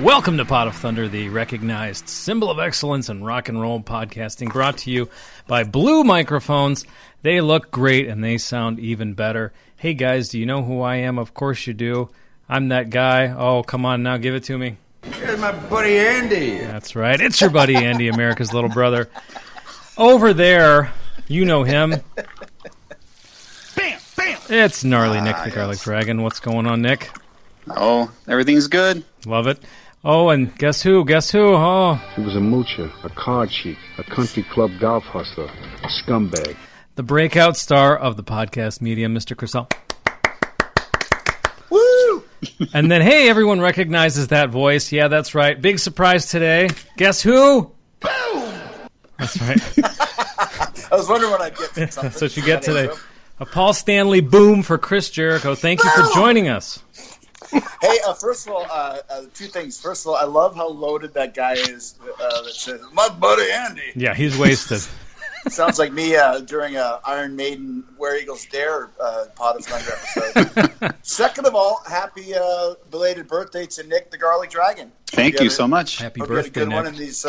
Welcome to Pot of Thunder, the recognized symbol of excellence in rock and roll podcasting, brought to you by Blue Microphones. They look great and they sound even better. Hey guys, do you know who I am? Of course you do. I'm that guy. Oh, come on now, give it to me. Here's my buddy Andy. That's right. It's your buddy Andy, America's little brother. Over there, you know him. Bam, bam. It's gnarly Nick the Garlic Dragon. What's going on, Nick? Oh, everything's good. Love it. Oh, and guess who? Guess who? Oh. He was a moocher, a card cheat, a country club golf hustler, a scumbag. The breakout star of the podcast medium, Mr. Crisell. Woo! And then, hey, everyone recognizes that voice. Yeah, that's right. Big surprise today. Guess who? Boom! That's right. I was wondering what I'd get from something. That's what you get today. A Paul Stanley boom for Chris Jericho. Thank you for joining us. Hey, first of all, two things. First of all, I love how loaded that guy is that says, my buddy Andy. Yeah, he's wasted. Sounds like me during a Iron Maiden Where Eagles Dare Pot of Thunder episode. Second of all, happy belated birthday to Nick the Garlic Dragon. Thank you so much. Happy Hope you had a birthday, good Nick. one in these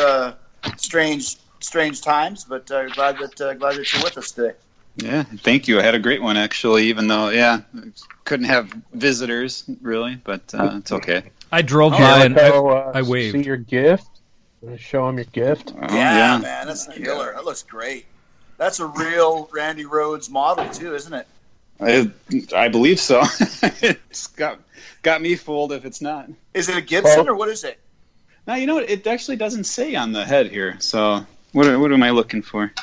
strange times, but glad that you're with us today. Yeah, thank you. I had a great one, actually, even though, couldn't have visitors, really, but it's okay. I drove by and I See waved. your gift? Want to show him your gift? Oh, Yeah, man, that's killer. That looks great. That's a real Randy Rhoads model, too, isn't it? I believe so. It's got me fooled if it's not. Is it a Gibson, or what is it? Now, you know what? It actually doesn't say on the head here, so what am I looking for?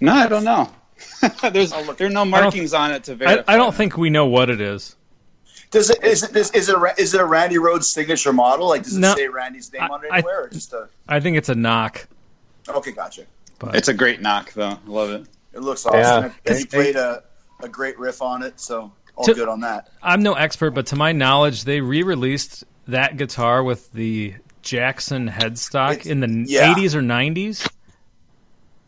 No, I don't know. There are no markings on it to verify. I don't think we know what it is. Is it a Randy Rhoads signature model? Like, does it No, say Randy's name on it anywhere, or just a? I think it's a knock. Okay, gotcha. But It's a great knock, though. I love it. It looks awesome. Yeah. And he played a great riff on it, so all To- good on that. I'm no expert, but to my knowledge, they re-released that guitar with the Jackson headstock in the 80s or 90s.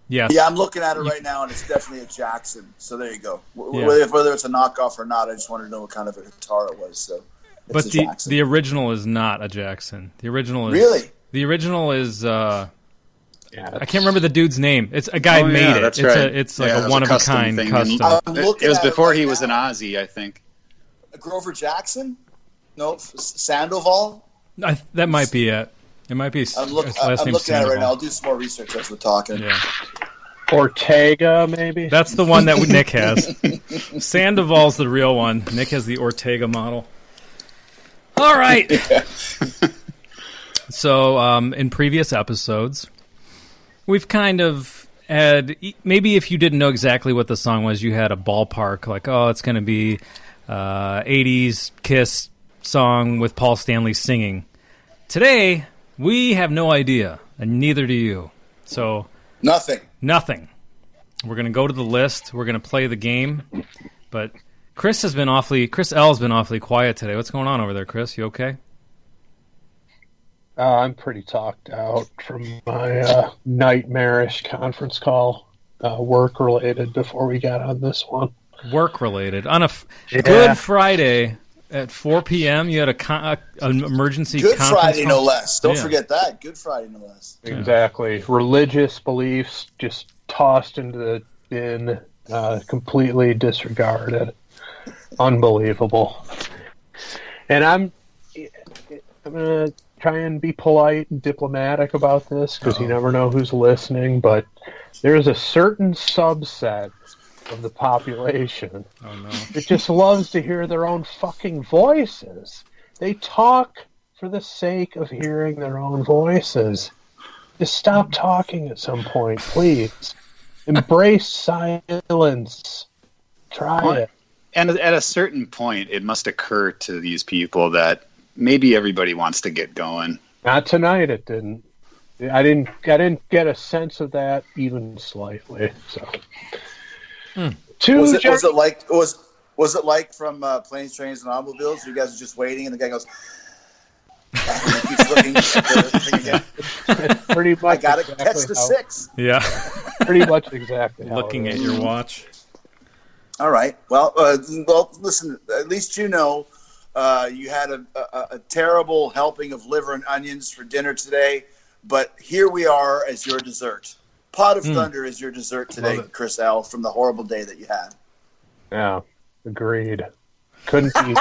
Yes. Yeah, I'm looking at it right now, and it's definitely a Jackson. So there you go. Yeah. Whether it's a knockoff or not, I just wanted to know what kind of a guitar it was. So, it's But a the Jackson. the original is not a Jackson. The original is Really? The original is I Yeah, can't remember the dude's name. It's a guy made it. That's It's right. it's like Yeah, it a was one of a custom kind thing. custom. I'm It looking was at it before right he was an now. Aussie, I think. Grover Jackson? No, Sandoval. That might be it. It might be. I'm, his looking last at it name's right now. Sandoval. I'll do some more research as we're talking. Yeah, Ortega, maybe? that's the one that Nick has. Sandoval's the real one. Nick has the Ortega model. All right. So, in previous episodes, we've kind of had, maybe if you didn't know exactly what the song was, you had a ballpark, like, oh, it's going to be 80s Kiss song with Paul Stanley singing. Today, we have no idea, and neither do you. So, Nothing. we're going to go to the list. We're going to play the game. But Chris L has been awfully quiet today. What's going on over there, Chris? You okay? I'm pretty talked out from my nightmarish conference call, work-related, before we got on this one. Work-related. On a Yeah. Good Friday at 4 p.m., you had an emergency Good conference Friday, call? no less. Don't Yeah. forget that. Good Friday, no less. Exactly. Religious beliefs just tossed into the bin, completely disregarded. Unbelievable. And I'm going to try and be polite and diplomatic about this, because you never know who's listening, but there's a certain subset of the population Oh, no. that just loves to hear their own fucking voices. They talk for the sake of hearing their own voices. Just stop talking at some point, please. Embrace silence. Try it. And at a certain point, it must occur to these people that maybe everybody wants to get going. Not tonight, it didn't. I didn't get a sense of that even slightly. So, Was it like from Planes, Trains, and Automobiles? You guys are just waiting, and the guy goes, and he keeps looking at the thing again. pretty much. I got to exactly catch the how- 6. Yeah. Pretty much exactly. how Looking it at is. your watch. All right. Well, listen. At least you know You had a terrible helping of liver and onions for dinner today, but here we are as your dessert. Pot of Thunder is your dessert today, Chris L., from the horrible day that you had. Yeah, agreed. Couldn't be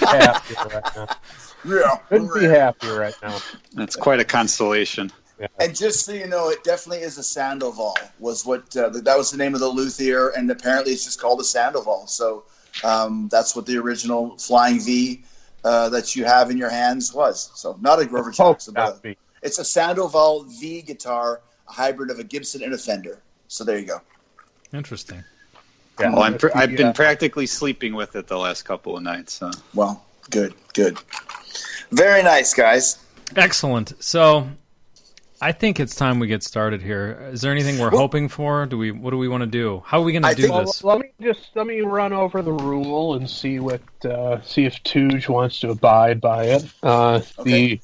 happier right now. Yeah, Couldn't be happier right now. That's quite a consolation. Yeah. And just so you know, it definitely is a Sandoval. Was what that was the name of the luthier, and apparently it's just called a Sandoval. So that's what the original Flying V that you have in your hands was. So not a Grover Jackson, but it's a Sandoval V guitar, a hybrid of a Gibson and a Fender. So there you go. Interesting. Yeah, well, I've been practically sleeping with it the last couple of nights. So. Well, good. Very nice, guys. Excellent. So I think it's time we get started here. Is there anything we're hoping for? What do we want to do? How are we going to do this? Let me run over the rule and see if Tooge wants to abide by it. Okay.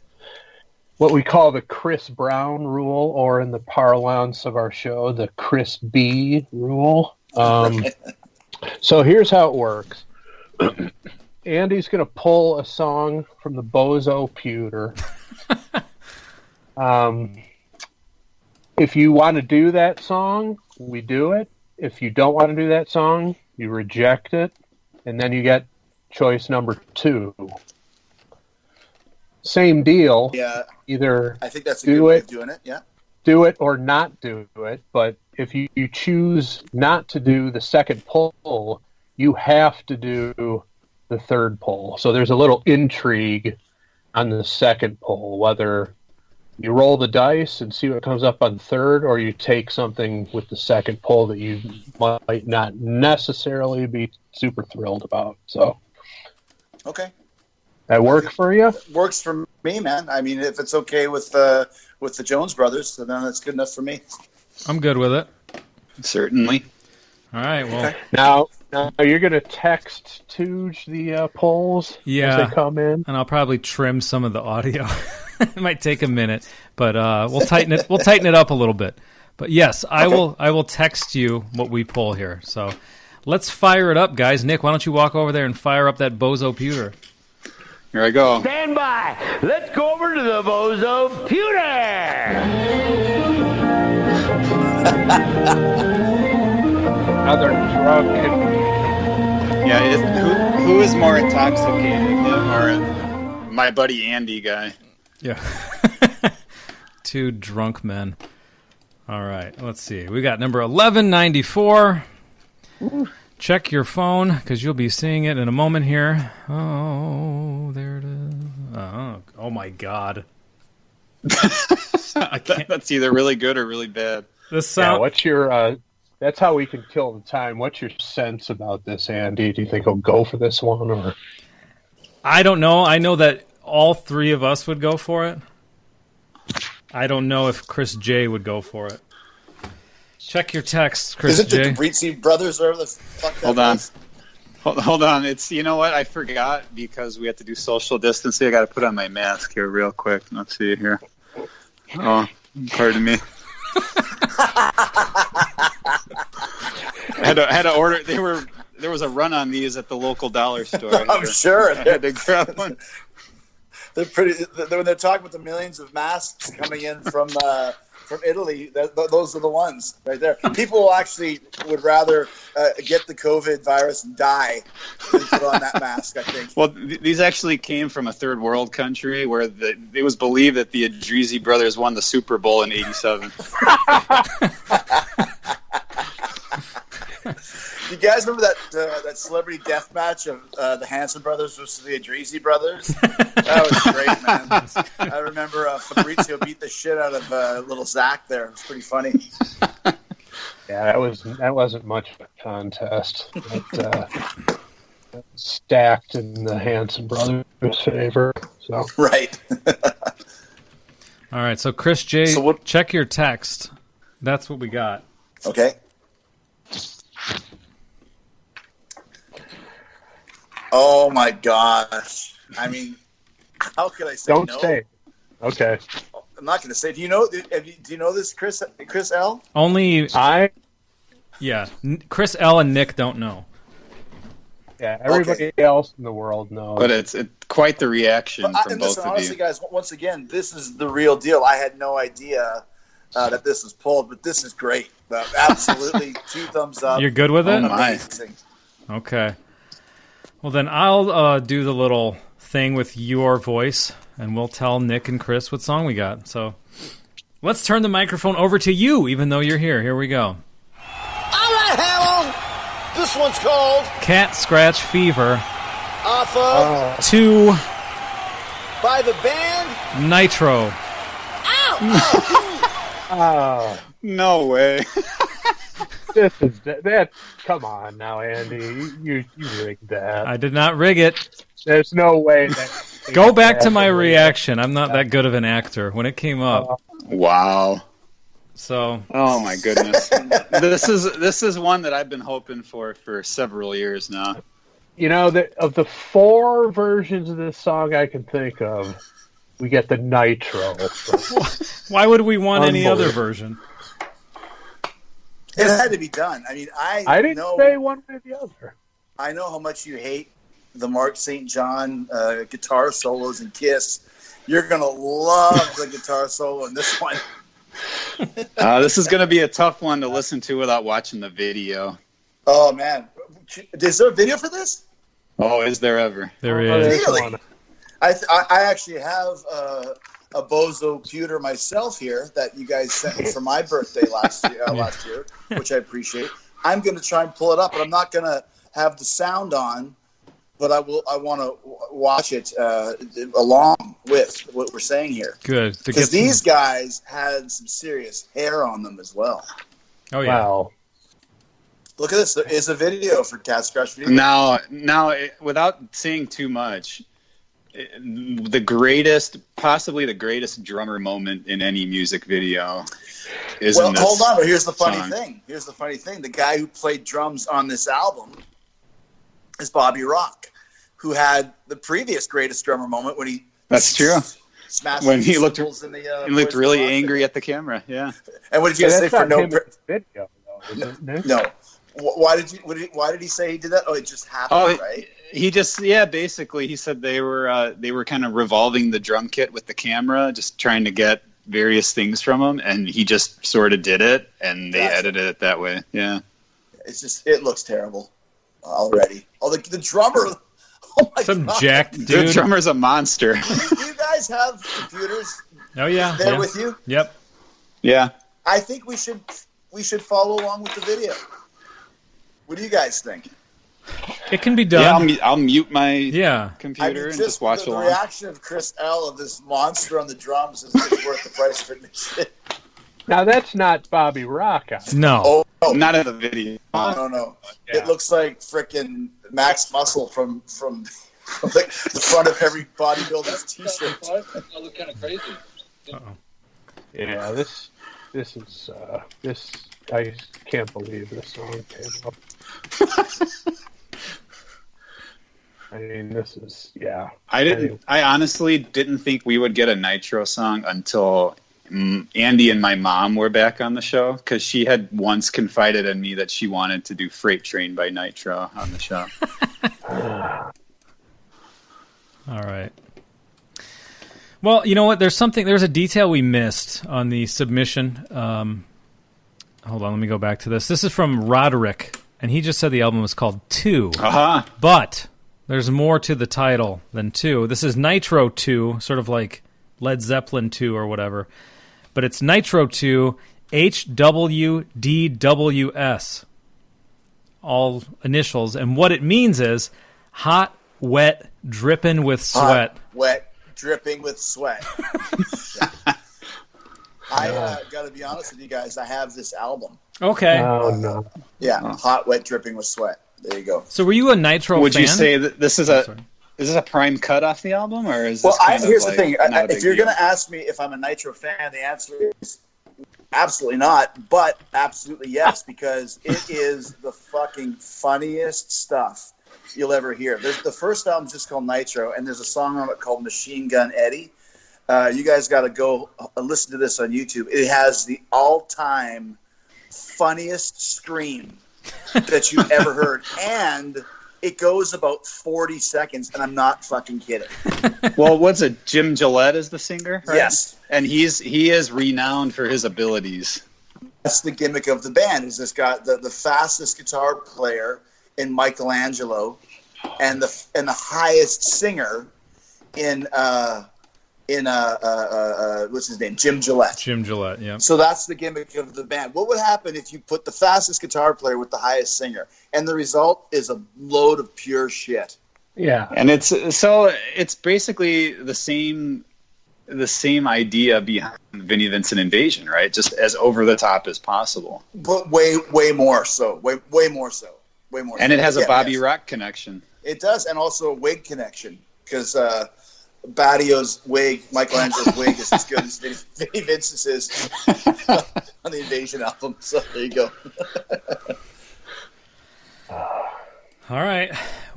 What we call the Chris Brown rule, or in the parlance of our show, the Chris B rule. So here's how it works. Andy's going to pull a song from the Bozo Pewter. If you want to do that song, we do it. If you don't want to do that song, you reject it. And then you get choice number 2. Same deal. Yeah. Either I think that's a good way of doing it. Yeah. Do it or not do it. But if you choose not to do the second pull, you have to do the third pull. So there's a little intrigue on the second pull, whether you roll the dice and see what comes up on third, or you take something with the second pull that you might not necessarily be super thrilled about. So, okay, that work for you? Works for me, man. I mean, if it's okay with the Jones Brothers, then that's good enough for me. I'm good with it. Certainly. All right. Well, okay. Now you're going to text Tooge the polls as they come in, and I'll probably trim some of the audio. It might take a minute, but we'll tighten it. We'll tighten it up a little bit. But yes, I will text you what we pull here. So let's fire it up, guys. Nick, why don't you walk over there and fire up that Bozo Pewter? Here I go. Stand by. Let's go over to the Bozo Pewter. Another drunk. Yeah, who is more intoxicated, him or my buddy Andy guy? Yeah. 2 drunk men. All right, let's see. We got number 1194. Check your phone, because you'll be seeing it in a moment here. Oh, there it is. Oh my God. I can't. That's either really good or really bad. This sound. Yeah, what's your... that's how we can kill the time. What's your sense about this, Andy? Do you think he'll go for this one, or... I don't know. I know that all 3 of us would go for it. I don't know if Chris J would go for it. Check your texts, Chris J. Is it the Brizzi brothers or the fuck that Hold on. was? Hold on. It's, you know what? I forgot because we have to do social distancing. I got to put on my mask here real quick. Let's see here. Oh, pardon me. I had to order. There was a run on these at the local dollar store. I'm sure. I had to grab one. They're pretty. When they're talking about the millions of masks coming in from Italy, those are the ones right there. People would rather get the COVID virus and die than put on that mask, I think. Well, these actually came from a third world country where it was believed that the Adrizi brothers won the Super Bowl in '87. You guys remember that celebrity death match of the Hanson brothers versus the Adrizi brothers? That was great, man. I remember Fabrizio beat the shit out of little Zach there. It was pretty funny. Yeah, that wasn't much of a contest. Stacked in the Hanson brothers' favor. So. Right. All right, so Chris J, check your text. That's what we got. Okay. Oh my gosh! I mean, how could I say no? Don't say. Okay. I'm not going to say. Do you know this, Chris L? Only Yeah, Chris L and Nick don't know. Yeah, everybody else in the world knows. But it's quite the reaction from both of honestly, you. guys, once again, this is the real deal. I had no idea that this was pulled, but this is great. Absolutely, 2 thumbs up. You're good with it? Amazing. Okay. Well, then I'll do the little thing with your voice, and we'll tell Nick and Chris what song we got. So let's turn the microphone over to you, even though you're here. Here we go. All right, Hamill. This one's called Cat Scratch Fever. Off of 2 by the band Nitro. Oh, No way. this is that. Come on now, Andy. You rigged that. I did not rig it. There's no way that. Go back to my reaction. I'm not that good of an actor when it came up. Wow. So, Oh my goodness. This is one that I've been hoping for several years now. You know, of the 4 versions of this song I can think of, we get the Nitro. why would we want any other version? It had to be done. I mean, I didn't say one way or the other. I know how much you hate the Mark St. John guitar solos in Kiss. You're going to love the guitar solo in this one. This is going to be a tough one to listen to without watching the video. Oh, man. Is there a video for this? Oh, is there ever? There is. Really? I actually have a Bozo pewter myself here that you guys sent me for my birthday last year, which I appreciate. I'm going to try and pull it up, but I'm not going to have the sound on, but I want to watch it along with what we're saying here. Good. Because these guys had some serious hair on them as well. Oh, yeah. Wow. Look at this. There is a video for Cat Scratch Fever. Now, without saying too much, possibly the greatest drummer moment in any music video is in this hold on. But here's the funny song. thing. The guy who played drums on this album is Bobby Rock, who had the previous greatest drummer moment when he That's true. smashed When he looked in the, he looked really angry at the camera. Yeah. And what did you But say that's for not no? him in the video, though, is it, Nick? No. Why did he say he did that? Oh, it just happened, right? He just basically he said they were kind of revolving the drum kit with the camera, just trying to get various things from him, and he just sort of did it, and they edited it that way. Yeah. It looks terrible already. Oh, the drummer. Oh my Some God. jacked The dude. drummer's a monster. Do you guys have computers Oh, yeah. there yeah. with you? Yep. Yeah. I think we should follow along with the video. What do you guys think? It can be done. Yeah, I'll mute my Yeah. computer and just watch the along. reaction of Chris L. of this monster on the drums is worth the price of admission. Now, that's not Bobby Rock. No. Oh, Not in the video. no. Yeah. It looks like frickin' Max Muscle from like the front of every bodybuilder's t-shirt. I look kind of crazy. Yeah, this is this. I can't believe this song came up. I mean, this is I honestly didn't think we would get a Nitro song until Andy and my mom were back on the show, because she had once confided in me that she wanted to do Freight Train by Nitro on the show. All right. Well, you know what? There's a detail we missed on the submission. Hold on, let me go back to this. This is from Roderick, and he just said the album was called 2. Uh-huh. But there's more to the title than 2. This is Nitro II, sort of like Led Zeppelin 2 or whatever. But it's Nitro II, HWDWS. All initials. And what it means is hot, wet, drippin' with sweat. Hot, wet, dripping with sweat. I got to be honest with you guys. I have this album. Okay. oh no. Yeah, hot, wet, dripping with sweat. There you go. So were you a Nitro Would fan? you say that this is Sorry. is this a prime cut off the album, or is Well, this kind here's of the thing. not a If big you're deal? going to ask me if I'm a Nitro fan, the answer is absolutely not, but absolutely yes, because it is the fucking funniest stuff you'll ever hear. The first album's just called Nitro, and there's a song on it called Machine Gun Eddie. You guys got to go listen to this on YouTube. It has the all-time funniest scream that you've ever heard, and it goes about 40 seconds, and I'm not fucking kidding. Well, what's it? Jim Gillette is the singer, right? Yes. And he is renowned for his abilities. That's the gimmick of the band. Is this guy the fastest guitar player in Michelangelo, and the highest singer in what's his name? Jim Gillette. Jim Gillette, yeah. So that's the gimmick of the band. What would happen if you put the fastest guitar player with the highest singer, and the result is a load of pure shit? Yeah, And it's basically the same idea behind Vinnie Vincent Invasion, right? Just as over the top as possible. But way more so. Way more so. Way more. And so. it has a Bobby yes. Rock connection. It does, and also a wig connection, because Baddio's wig, Michelangelo's wig, is as good as Vinnie Vincent's is on the Invasion album. So there you go. All right.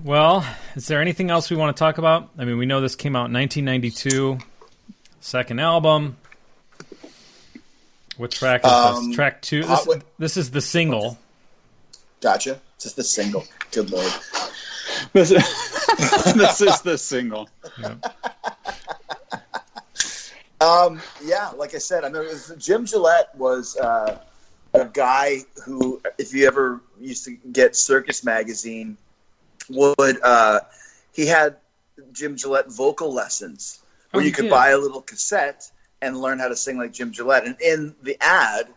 Well, is there anything else we want to talk about? I mean, we know this came out in 1992, second album. What track is this? Track 2? This is the single. Gotcha. Just the single. Good Lord. This is the single. Yeah, like I said, I mean, Jim Gillette was a guy who, if you ever used to get Circus Magazine, he had Jim Gillette vocal lessons where you could buy a little cassette and learn how to sing like Jim Gillette. And in the ad,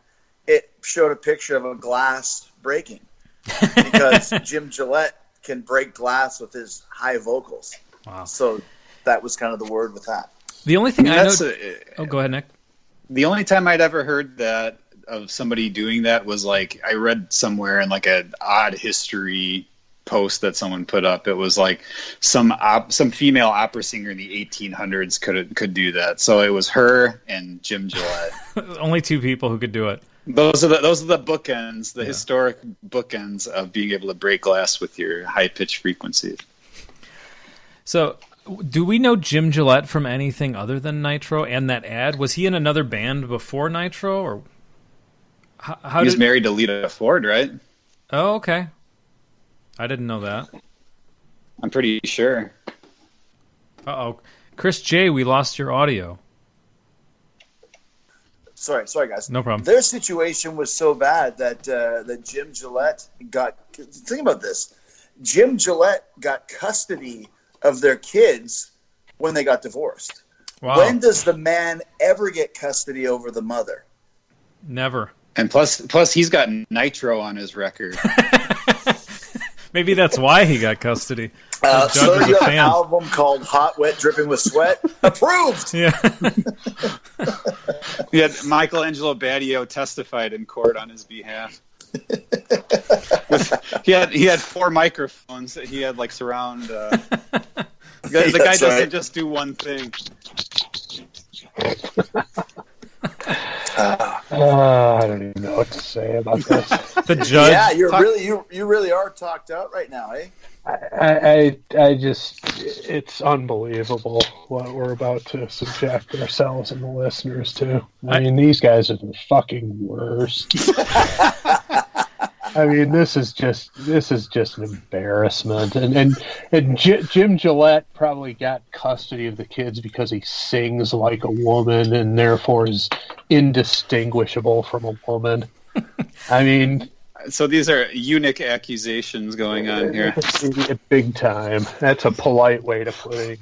it showed a picture of a glass breaking because Jim Gillette can break glass with his high vocals. Wow. So that was kind of the word with that. The only thing I know... go ahead, Nick. The only time I'd ever heard that of somebody doing that was like, I read somewhere in like an odd history post that someone put up. It was like some female opera singer in the 1800s could do that. So it was her and Jim Gillette. Only two people who could do it. Those are the bookends, the historic bookends of being able to break glass with your high pitched frequencies. So, do we know Jim Gillette from anything other than Nitro and that ad? Was he in another band before Nitro, or how? He was married to Lita Ford, right? Oh, okay. I didn't know that. I'm pretty sure. Uh-oh. Chris J., we lost your audio. Sorry, guys. No problem. Their situation was so bad that Jim Gillette got... Think about this. Jim Gillette got custody of their kids when they got divorced. Wow. When does the man ever get custody over the mother? Never. And plus he's got Nitro on his record. Maybe that's why he got custody. So you have an album called Hot, Wet, Drippin With Sweat. Approved! Yeah. Yeah, Michelangelo Badio testified in court on his behalf. He had 4 microphones that he had like surround. The guy doesn't just do one thing. I don't even know what to say about this. The judge. Yeah, you really are talked out right now, eh? I just, it's unbelievable what we're about to subject ourselves and the listeners to. I mean, these guys are the fucking worst. I mean, this is just an embarrassment. And Jim Gillette probably got custody of the kids because he sings like a woman and therefore is indistinguishable from a woman. I mean, so these are eunuch accusations going on here. Big time. That's a polite way to put it.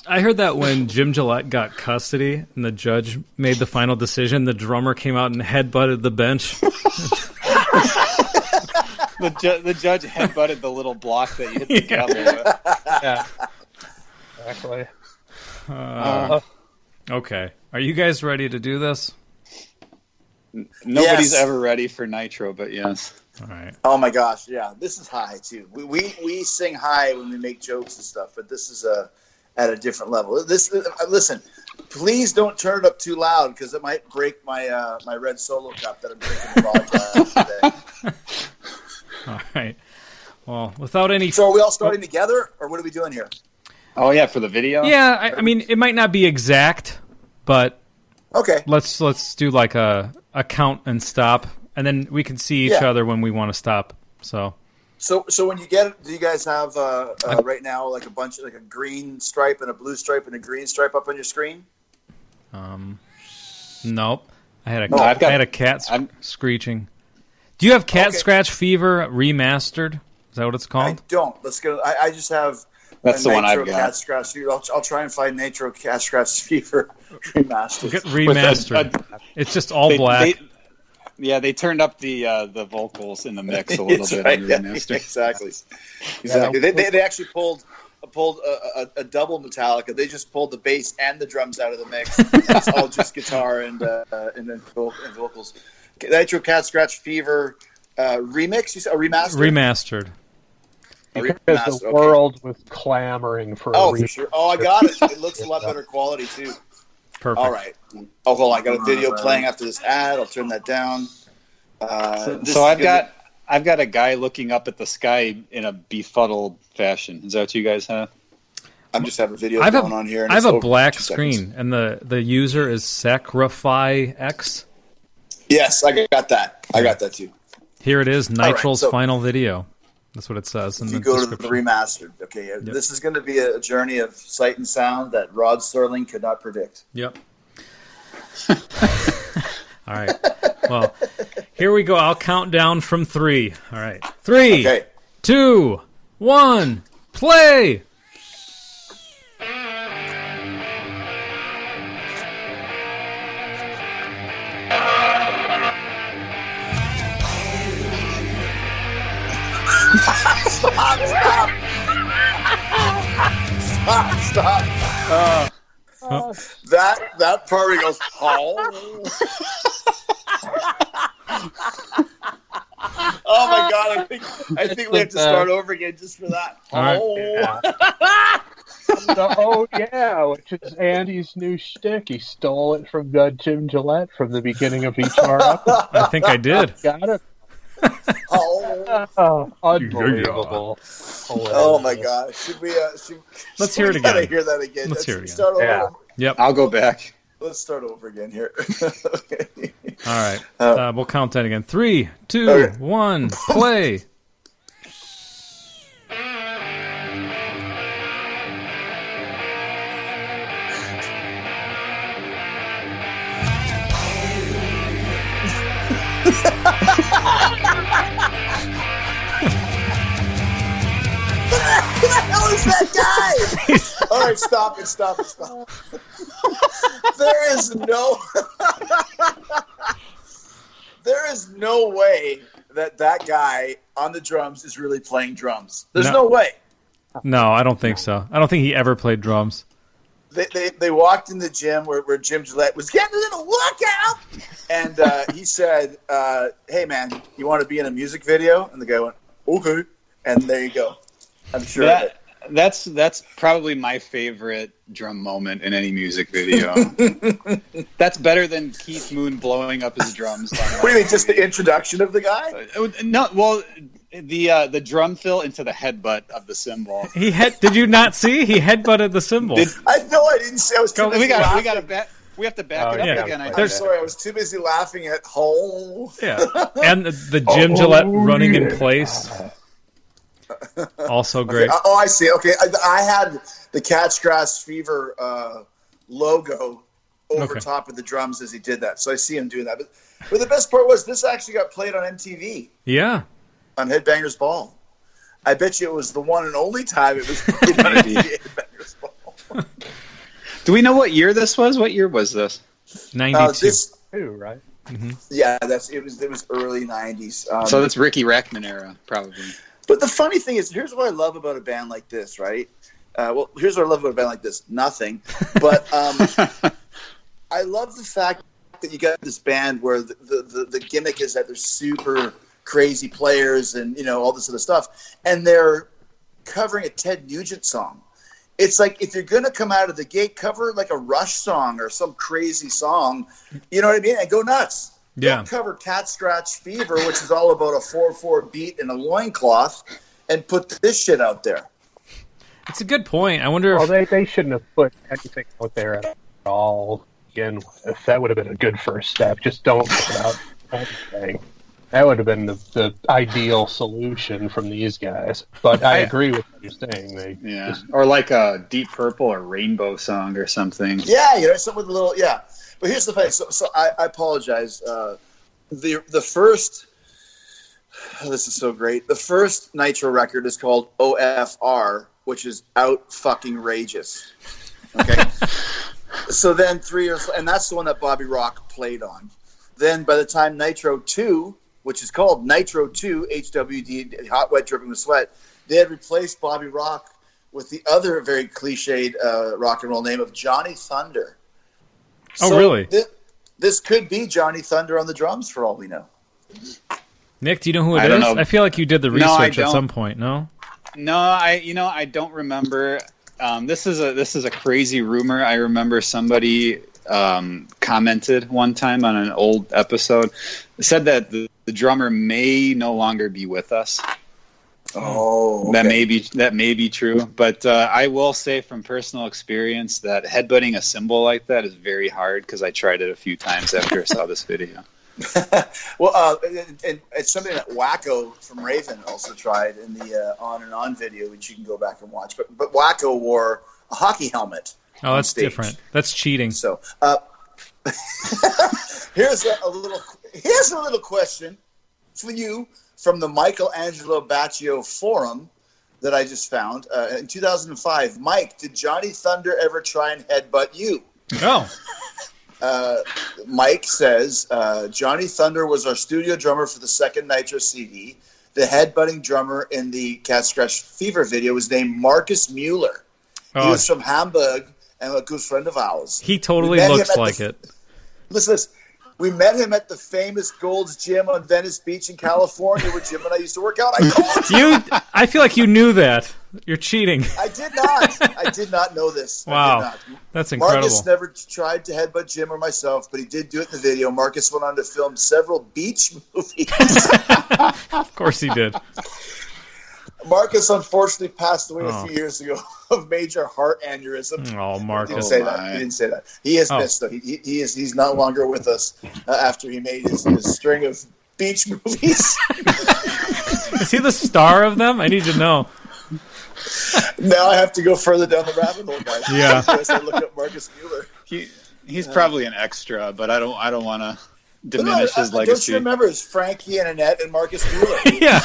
I heard that when Jim Gillette got custody and the judge made the final decision, the drummer came out and headbutted the bench. The judge headbutted the little block that you hit the gavel with. Yeah, exactly. Okay. Are you guys ready to do this? Nobody's ever ready for Nitro, but yes. All right. Oh my gosh, yeah. This is high too. We sing high when we make jokes and stuff, but this is at a different level. Listen, please don't turn it up too loud because it might break my my red Solo cup that I'm drinking the vodka today. All right. Well, without any. So are we all starting together, or what are we doing here? Oh yeah, for the video. Yeah, I mean, it might not be exact, but okay. Let's do like a count and stop, and then we can see each other when we want to stop. So So when you get it, do you guys have right now like a bunch of like a green stripe and a blue stripe and a green stripe up on your screen? Nope. I had a cat screeching. Do you have Cat Scratch Fever Remastered? Is that what it's called? I don't. Let's go. I just have. That's the one I've got. Cat Scratch Fever. I'll try and find Nitro Cat Scratch Fever Remastered. Get remastered. It's just all black. They turned up the vocals in the mix a little bit. Right, On the remaster. Exactly. They actually pulled a double Metallica. They just pulled the bass and the drums out of the mix. It's all just guitar and then vocals. Nitro Cat Scratch Fever remix. You said remastered. Because the world was clamoring for. Oh, for sure. Oh, I got it. It looks a lot better quality too. Perfect. All right. Oh, hold on. I got a video playing after this ad. I'll turn that down. So I've got a guy looking up at the sky in a befuddled fashion. Is that what you guys have? I'm just having a video going on here. I have a black screen, and the user is SacrifyX. Yes, I got that. I got that too. Here it is, Nitro's final video. That's what it says in the description. If you go to the remastered, okay, yep. This is going to be a journey of sight and sound that Rod Serling could not predict. Yep. All right. Well, here we go. I'll count down from 3. All right. 3, 2, 1, play! Stop. That part where he goes, oh. Oh my God, I think we have to start over again just for that. Oh yeah, which is Andy's new shtick. He stole it from Jim Gillette from the beginning of each episode. I think I did. Got it. Unbelievable. Oh my God. Should we let's hear it again. Gotta hear that again. Let's hear it again. Start over. Yeah. Yep. I'll go back. Let's start over again here. Okay. All right. We'll count that again. 3, 2, 1, play. Who the hell is that guy? All right, stop it. There is no way that guy on the drums is really playing drums. There's no way. No, I don't think so. I don't think he ever played drums. They walked in the gym where Jim Gillette was getting a little workout, and he said, "Hey man, you want to be in a music video?" And the guy went, "Okay," and there you go. I'm sure that's probably my favorite drum moment in any music video. That's better than Keith Moon blowing up his drums. What do you mean, just the introduction of the guy? No, well, the drum fill into the headbutt of the cymbal. Did you not see? He headbutted the cymbal. I didn't see. I was too busy we got laughing. We have to back it up again. I'm sorry, I was too busy laughing at home. Yeah, and the Jim Gillette running in place. Also great. Okay. I see. Okay, I had the Cat Scratch Fever logo over top of the drums as he did that, so I see him doing that. But the best part was this actually got played on MTV. Yeah, on Headbangers Ball. I bet you it was the one and only time it was played on Headbangers Ball. Do we know what year this was? What year was this? 92. Right? Mm-hmm. Yeah, it was early 90s. So that's Ricky Rackman era, probably. But the funny thing is, here's what I love about a band like this, right? Here's what I love about a band like this. Nothing. But I love the fact that you got this band where the gimmick is that they're super crazy players and, all this other stuff. And they're covering a Ted Nugent song. It's like, if you're going to come out of the gate, cover like a Rush song or some crazy song, you know what I mean? And go nuts. Yeah. Don't cover Cat Scratch Fever, which is all about a 4/4 beat and a loincloth, and put this shit out there. It's a good point. I wonder if... they shouldn't have put anything out there at all. Again, if that would have been a good first step. Just don't put out anything. That would have been the ideal solution from these guys. But I agree with what you're saying. Or like a Deep Purple or Rainbow song or something. Yeah, something with a little, yeah. But here's the thing. So I apologize. The first, this is so great. The first Nitro record is called OFR, which is out fucking rageous. Okay. So then 3 years, and that's the one that Bobby Rock played on. Then by the time Nitro II, which is called Nitro II, HWD, Hot Wet Drippin With Sweat, they had replaced Bobby Rock with the other very cliched rock and roll name of Johnny Thunder. Oh, so really? This could be Johnny Thunder on the drums for all we know. Nick, do you know who it is? I feel like you did the research at some point, no? No, I don't remember. This is a crazy rumor. I remember somebody commented one time on an old episode, said that the drummer may no longer be with us. Oh, okay. That may be true, but I will say from personal experience that headbutting a cymbal like that is very hard because I tried it a few times after I saw this video. Well, and it's something that Wacko from Raven also tried in the On and On video, which you can go back and watch. But Wacko wore a hockey helmet. Oh, that's different. That's cheating. So here's a little question for you from the Michelangelo Baccio forum that I just found in 2005. Mike, did Johnny Thunder ever try and headbutt you? No. Mike says, Johnny Thunder was our studio drummer for the second Nitro CD. The headbutting drummer in the Cat Scratch Fever video was named Marcus Mueller. He was from Hamburg and a good friend of ours. He totally looks like it. Listen, we met him at the famous Gold's Gym on Venice Beach in California, where Jim and I used to work out. I feel like you knew that. You're cheating. I did not. I did not know this. Wow. That's incredible. Marcus never tried to headbutt Jim or myself, but he did do it in the video. Marcus went on to film several beach movies. Of course he did. Marcus unfortunately passed away a few years ago of major heart aneurysm. Oh, Marcus! He didn't say that. He is missed though. He's no longer with us after he made his string of beach movies. Is he the star of them? I need to know. Now I have to go further down the rabbit hole, guys. Yeah. As I look up Marcus Mueller. He's probably an extra, but I don't want to diminish his legacy. Don't you remember? It's Frankie and Annette and Marcus Mueller. Yeah.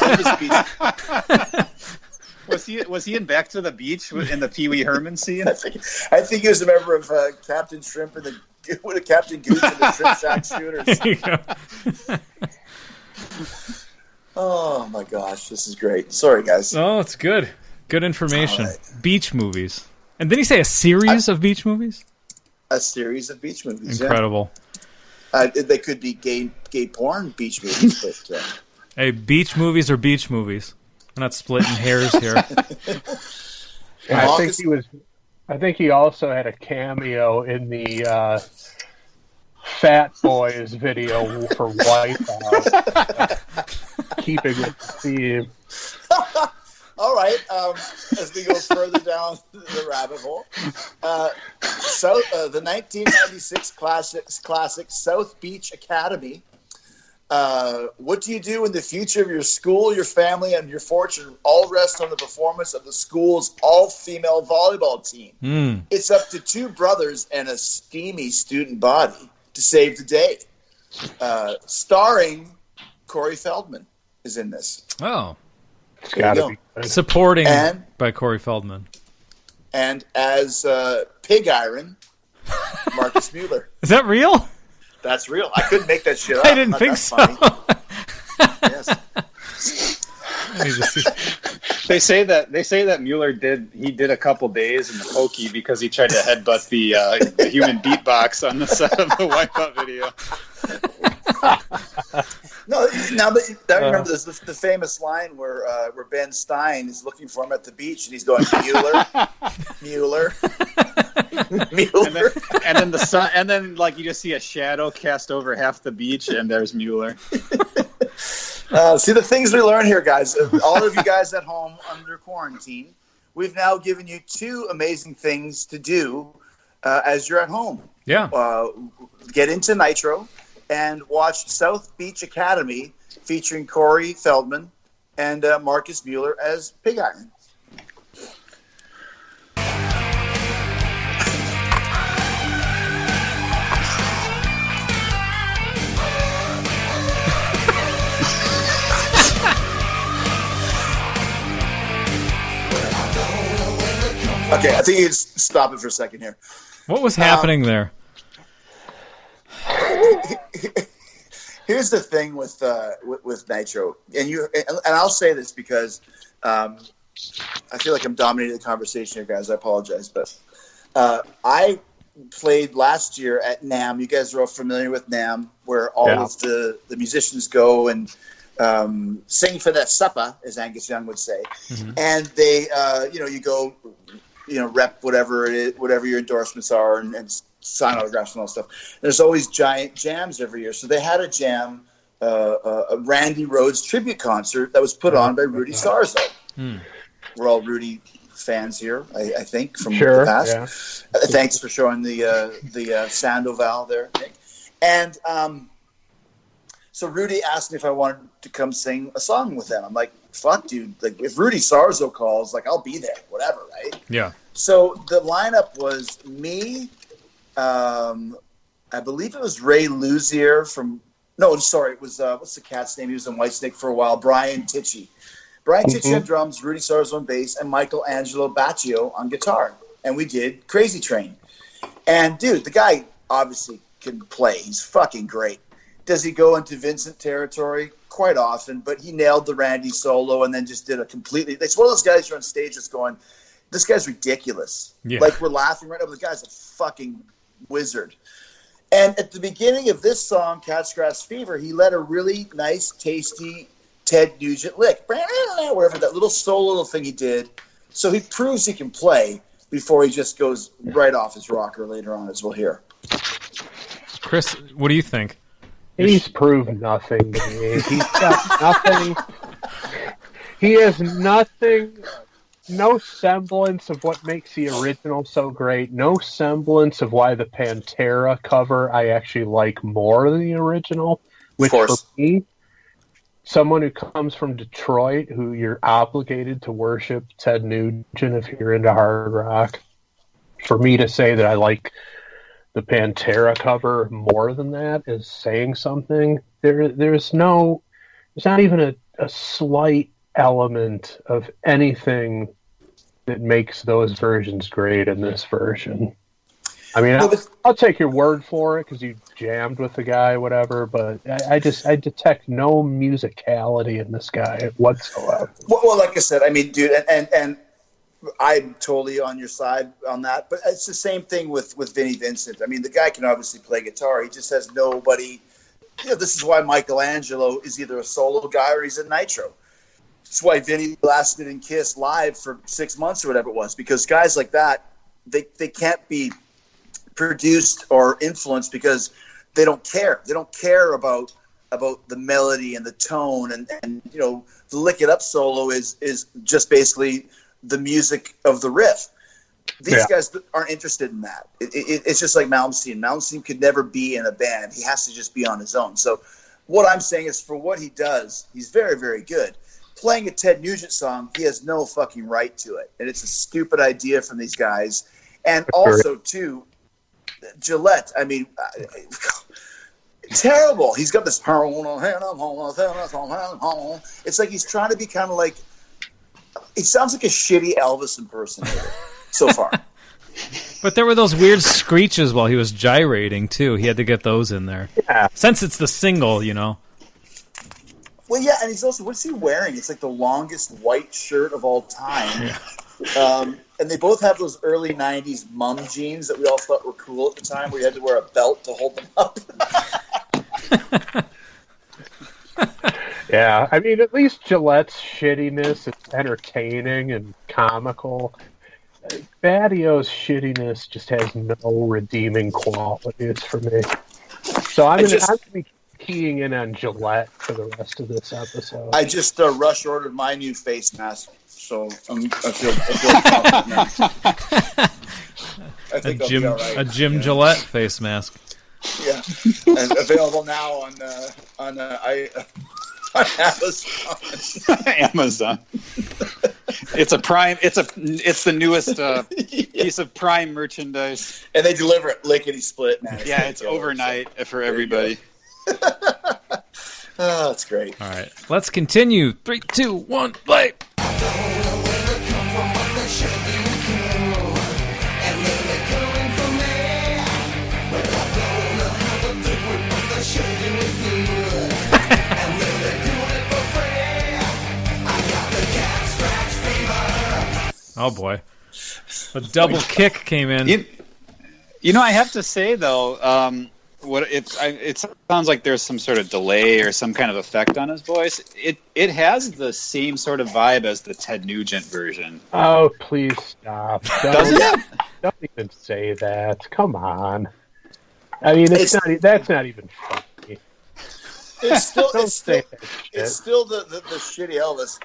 Was he in Back to the Beach in the Pee Wee Herman scene? I think he was a member of Captain Shrimp and the Captain Goose and the Shrimp Shack Shooters. There you go. Oh my gosh, this is great. Sorry, guys. Oh, it's good. Good information. Right. Beach movies. And didn't he say a series of beach movies? A series of beach movies. Incredible. Yeah. They could be gay porn beach movies, but hey, beach movies are beach movies. We're not splitting hairs here. I think he also had a cameo in the Fat Boys video for Wipeout. Keeping with the theme. All right, as we go further down the rabbit hole, the 1996 classic South Beach Academy. What do you do when the future of your school, your family, and your fortune all rest on the performance of the school's all-female volleyball team? It's up to two brothers and a steamy student body to save the day. Starring Corey Feldman is in this. Oh. It's gotta be supporting by Corey Feldman, and as Pig Iron, Marcus Mueller. Is that real? That's real. I couldn't make that shit up. I didn't think so. Yes. I need to see. They say that Mueller did a couple days in the pokey because he tried to headbutt the human beatbox on the set of the Wipeout video. No, now that I remember this, the famous line where Ben Stein is looking for him at the beach and he's going Mueller, Mueller, Mueller, and then the sun, and then like you just see a shadow cast over half the beach, and there's Mueller. See the things we learn here, guys. All of you guys at home under quarantine, we've now given you two amazing things to do as you're at home. Yeah, get into Nitro and watch South Beach Academy featuring Corey Feldman and Marcus Mueller as Pig Iron. Okay, I think you just stop it for a second here. What was happening there? Here's the thing with Nitro, and I'll say this because I feel like I'm dominating the conversation here, guys. I apologize, but I played last year at NAMM. You guys are all familiar with NAMM, where all of the musicians go and sing for that supper, as Angus Young would say, and they, you go, rep whatever it is, whatever your endorsements are, and sign autographs and all that stuff. There's always giant jams every year. So they had a jam, a Randy Rhoads tribute concert that was put on by Rudy Sarzo. We're all Rudy fans here, I think, from the past. Yeah. Thanks for showing the Sandoval there, Nick. And so Rudy asked me if I wanted to come sing a song with them. I'm like, fuck, dude. Like, if Rudy Sarzo calls, like, I'll be there, whatever, right? Yeah. So the lineup was me, I believe it was Ray Luzier it was, what's the cat's name? He was in Whitesnake for a while. Brian Tichy. Brian Tichy on drums, Rudy Sarzo on bass, and Michael Angelo Baccio on guitar. And we did Crazy Train. And, dude, the guy obviously can play. He's fucking great. Does he go into Vincent territory? Quite often, but he nailed the Randy solo and then just did a completely... It's one of those guys who are on stage that's going, this guy's ridiculous. Yeah. Like, we're laughing right now, but the guy's a fucking wizard. And at the beginning of this song, Cat's Grass Fever, he led a really nice, tasty Ted Nugent lick. Wherever that little solo thing he did. So he proves he can play before he just goes right off his rocker later on, as we'll hear. Chris, what do you think? He's proved nothing to me. He's got nothing. He has nothing, no semblance of what makes the original so great, no semblance of why the Pantera cover I actually like more than the original, which for me, someone who comes from Detroit, who you're obligated to worship Ted Nugent if you're into hard rock, for me to say that I like the Pantera cover more than that is saying something. There's not even a slight element of anything that makes those versions great in this version. I mean, I'll take your word for it because you jammed with the guy, whatever, but I detect no musicality in this guy whatsoever. Well, like I said, I mean, dude, and I'm totally on your side on that, but it's the same thing with Vinnie Vincent. I mean, the guy can obviously play guitar. He just has nobody. This is why Michelangelo is either a solo guy or he's a Nitro. It's why Vinnie lasted in Kiss live for 6 months or whatever it was, because guys like that, they can't be produced or influenced because they don't care. They don't care about the melody and the tone, and the Lick It Up solo is just basically the music of the riff. These guys aren't interested in that. It's just like Malmsteen. Malmsteen could never be in a band. He has to just be on his own. So what I'm saying is, for what he does, he's very, very good. Playing a Ted Nugent song, he has no fucking right to it. And it's a stupid idea from these guys. And also, too, Gillette, I mean, terrible. He's got this... It's like he's trying to be kind of like... He sounds like a shitty Elvis impersonator so far. But there were those weird screeches while he was gyrating, too. He had to get those in there. Yeah. Since it's the single, Well, yeah, and he's also... What's he wearing? It's like the longest white shirt of all time. Yeah. And they both have those early 90s mum jeans that we all thought were cool at the time, where you had to wear a belt to hold them up. Yeah, I mean, at least Gillette's shittiness is entertaining and comical. Baddio's shittiness just has no redeeming qualities for me. So I'm going to be keying in on Gillette for the rest of this episode. I just rush ordered my new face mask, so I feel confident now. I think I'll be all right. A Jim Gillette face mask. Yeah, and available now on on Amazon. Amazon. It's the newest piece of Prime merchandise. And they deliver it lickety split, man. Yeah, it's overnight for everybody. Oh, that's great. All right, let's continue. 3, 2, 1, play. Oh boy, a double kick came in. You know, I have to say though, it sounds like there's some sort of delay or some kind of effect on his voice. It has the same sort of vibe as the Ted Nugent version. Oh, please stop! Doesn't it? Don't even say that. Come on. I mean, that's not even funny. It's still Don't say that shit. it's still the shitty Elvis.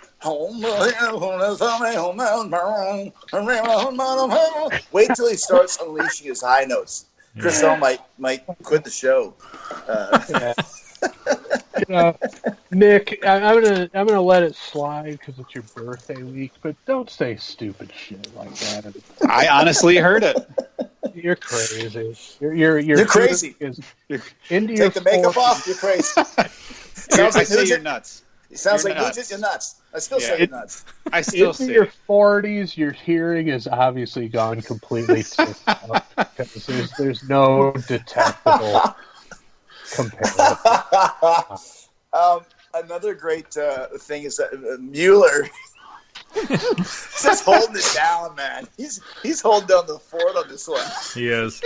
Wait till he starts unleashing his high notes. Chris L might quit the show. Nick, I'm gonna let it slide because it's your birthday week, but don't say stupid shit like that. I honestly heard it. You're crazy. You're crazy. Take the makeup off. You're crazy. Sounds like you're nuts. It sounds You're like nuts. Nugent, you're nuts. I still say you're nuts. I still into say your 40s, your hearing has obviously gone completely because there's no detectable comparison. Another great thing is that Mueller just holding it down, man. He's holding down the fort on this one. He is.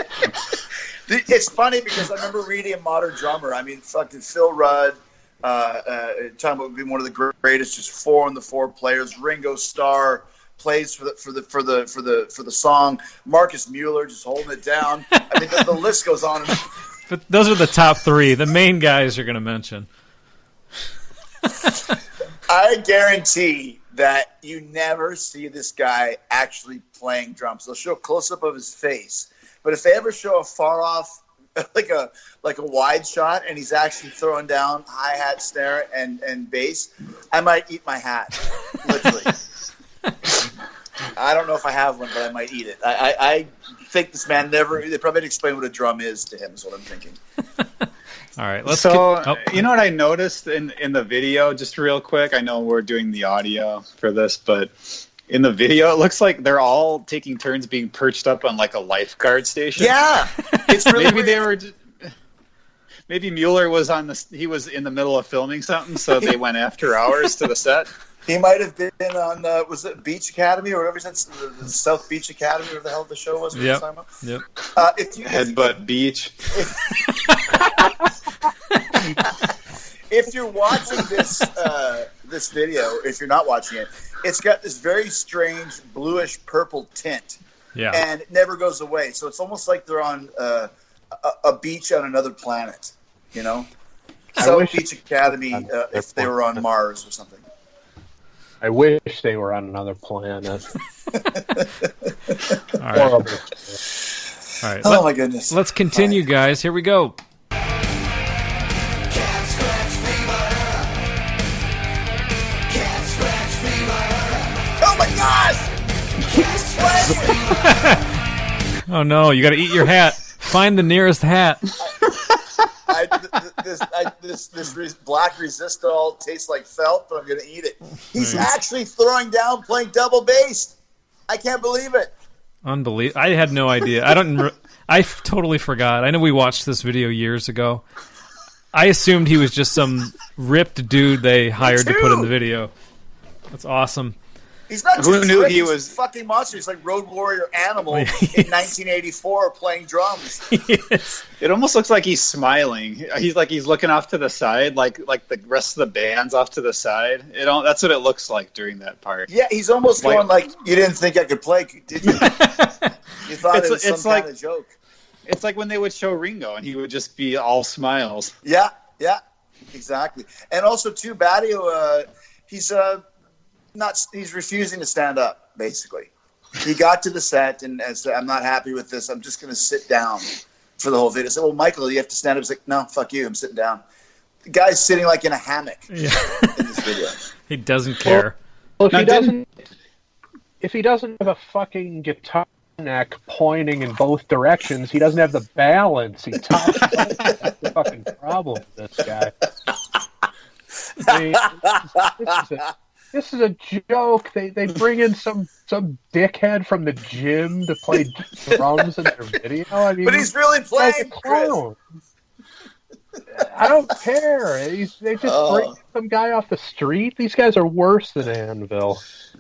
It's funny because I remember reading a Modern Drummer. I mean, fucking Phil Rudd, talking about being one of the greatest, just 4 on the 4 players. Ringo Starr plays for the song. Marcus Mueller just holding it down. I mean, the list goes on. But those are the top 3. The main guys you're going to mention. I guarantee that you never see this guy actually playing drums. They'll show a close-up of his face. But if they ever show a far-off, like a wide shot, and he's actually throwing down hi-hat, snare, and bass, I might eat my hat, literally. I don't know if I have one, but I might eat it. I think this man they probably didn't explain what a drum is to him, is what I'm thinking. All right, you know what I noticed in the video, just real quick? I know we're doing the audio for this, but in the video, it looks like they're all taking turns being perched up on like a lifeguard station. Yeah, it's really maybe Mueller was he was in the middle of filming something, so they went after hours to the set. He might have been on, was it Beach Academy or whatever, the South Beach Academy, whatever the hell the show was. Yep. Headbutt Beach. If you're watching this video, if you're not watching it, it's got this very strange bluish purple tint. Yeah. And it never goes away. So it's almost like they're on a beach on another planet, you know? South Beach Academy, if they were on Mars or something. I wish they were on another planet. All right. Horrible. All right. Oh, my goodness. Let's continue, guys. Here we go. Oh, my gosh! Oh, no. You got to eat your hat. Find the nearest hat. This black Resistol tastes like felt, but I'm going to eat it. He's actually throwing down, playing double bass. I can't believe it. Unbelievable. I had no idea. I totally forgot. I know we watched this video years ago. I assumed he was just some ripped dude they hired to put in the video. That's awesome. He's not Who just knew ripped, he he's was a fucking monster. He's like Road Warrior Animal in 1984 playing drums. Yes. It almost looks like he's smiling. He's looking off to the side, like the rest of the band's off to the side. That's what it looks like during that part. Yeah, he's almost going like, you didn't think I could play, did you? You thought it was some kind of joke. It's like when they would show Ringo and he would just be all smiles. Yeah, exactly. And also, too, Badio, he's refusing to stand up, basically. He got to the set and said, I'm not happy with this. I'm just going to sit down for the whole video. I said, well, Michael, you have to stand up. He's like, no, fuck you. I'm sitting down. guy's sitting like in a hammock in this video. He doesn't care. Well, if he doesn't have a fucking guitar neck pointing in both directions, he doesn't have the balance. He tops. That's the fucking problem with this guy. I mean, this is a joke. They bring in some dickhead from the gym to play drums in their video. I mean, but he's really playing, Chris. I don't care. They just bring some guy off the street. These guys are worse than Anvil.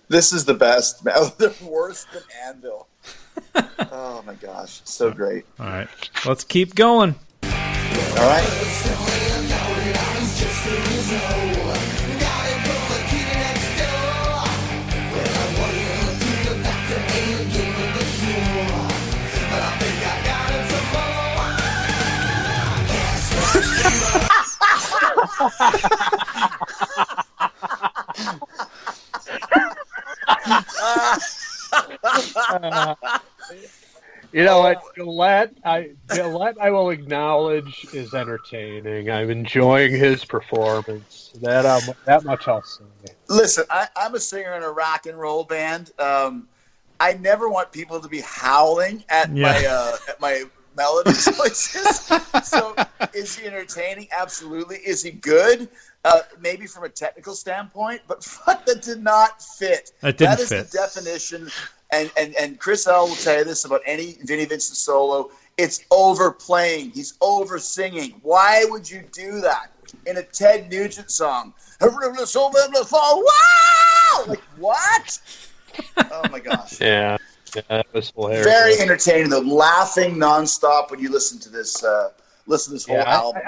This is the best. They're worse than Anvil. Oh my gosh, so great. All right, let's keep going. All right. You know what, Gillette, I will acknowledge is entertaining. I'm enjoying his performance. That much I'll say. Listen, I'm a singer in a rock and roll band. I never want people to be howling at my melody choices. So, is he entertaining? Absolutely. Is he good? Maybe from a technical standpoint, but fuck, that did not fit. That is the definition. And Chris L will tell you this about any Vinnie Vincent solo. It's overplaying. He's over singing. Why would you do that in a Ted Nugent song? Wow! Like what? Oh my gosh. Yeah, that was hilarious. Very entertaining though. Laughing nonstop when you listen to this. Listen to this whole album.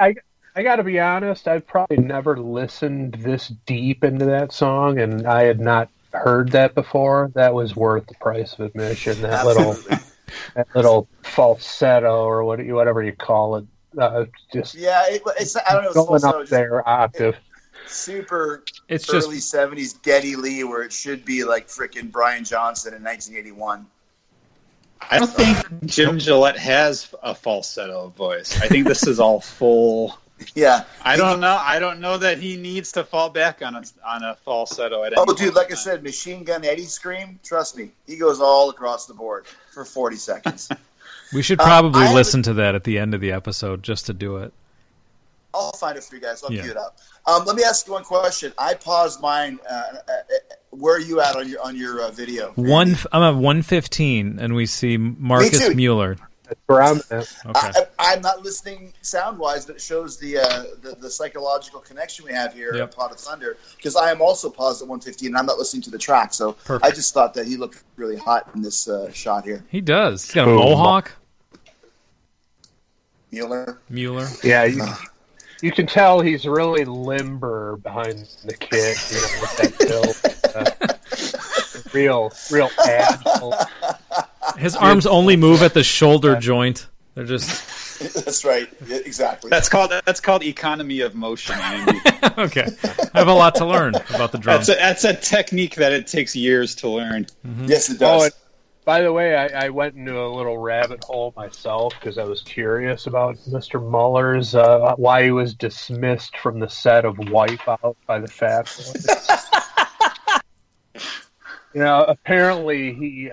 I got to be honest. I've probably never listened this deep into that song, and I had not heard that before. That was worth the price of admission. That little falsetto or whatever you call it. It's I don't know. Going up there octave. It's early 70s Geddy Lee, where it should be like frickin' Brian Johnson in 1981. I don't think Jim Gillette has a falsetto voice. I think this is all full. Yeah, I don't know. I don't know that he needs to fall back on a falsetto. Dude, like I said, Machine Gun Eddie scream. Trust me, he goes all across the board for 40 seconds. We should probably listen to that at the end of the episode just to do it. I'll find it for you guys. I'll queue it up. Let me ask you one question. I paused mine. Where are you at on your video? I'm at 115, and we see Marcus Mueller. That's where I'm at. Okay. I'm not listening sound-wise, but it shows the psychological connection we have here at Pot of Thunder, because I am also paused at 115, and I'm not listening to the track. So perfect. I just thought that he looked really hot in this shot here. He does. He's got a mohawk. Mueller. Yeah, you can tell he's really limber behind the kit, with that build. Real agile. His arms only move at the shoulder joint. They're just. That's right. Yeah, exactly. That's called economy of motion, Andy. Okay, I have a lot to learn about the drums. That's a technique that it takes years to learn. Mm-hmm. Yes, it does. Oh, by the way, I went into a little rabbit hole myself because I was curious about Mr. Muller's why he was dismissed from the set of Wipeout by the Fat Boys. Apparently he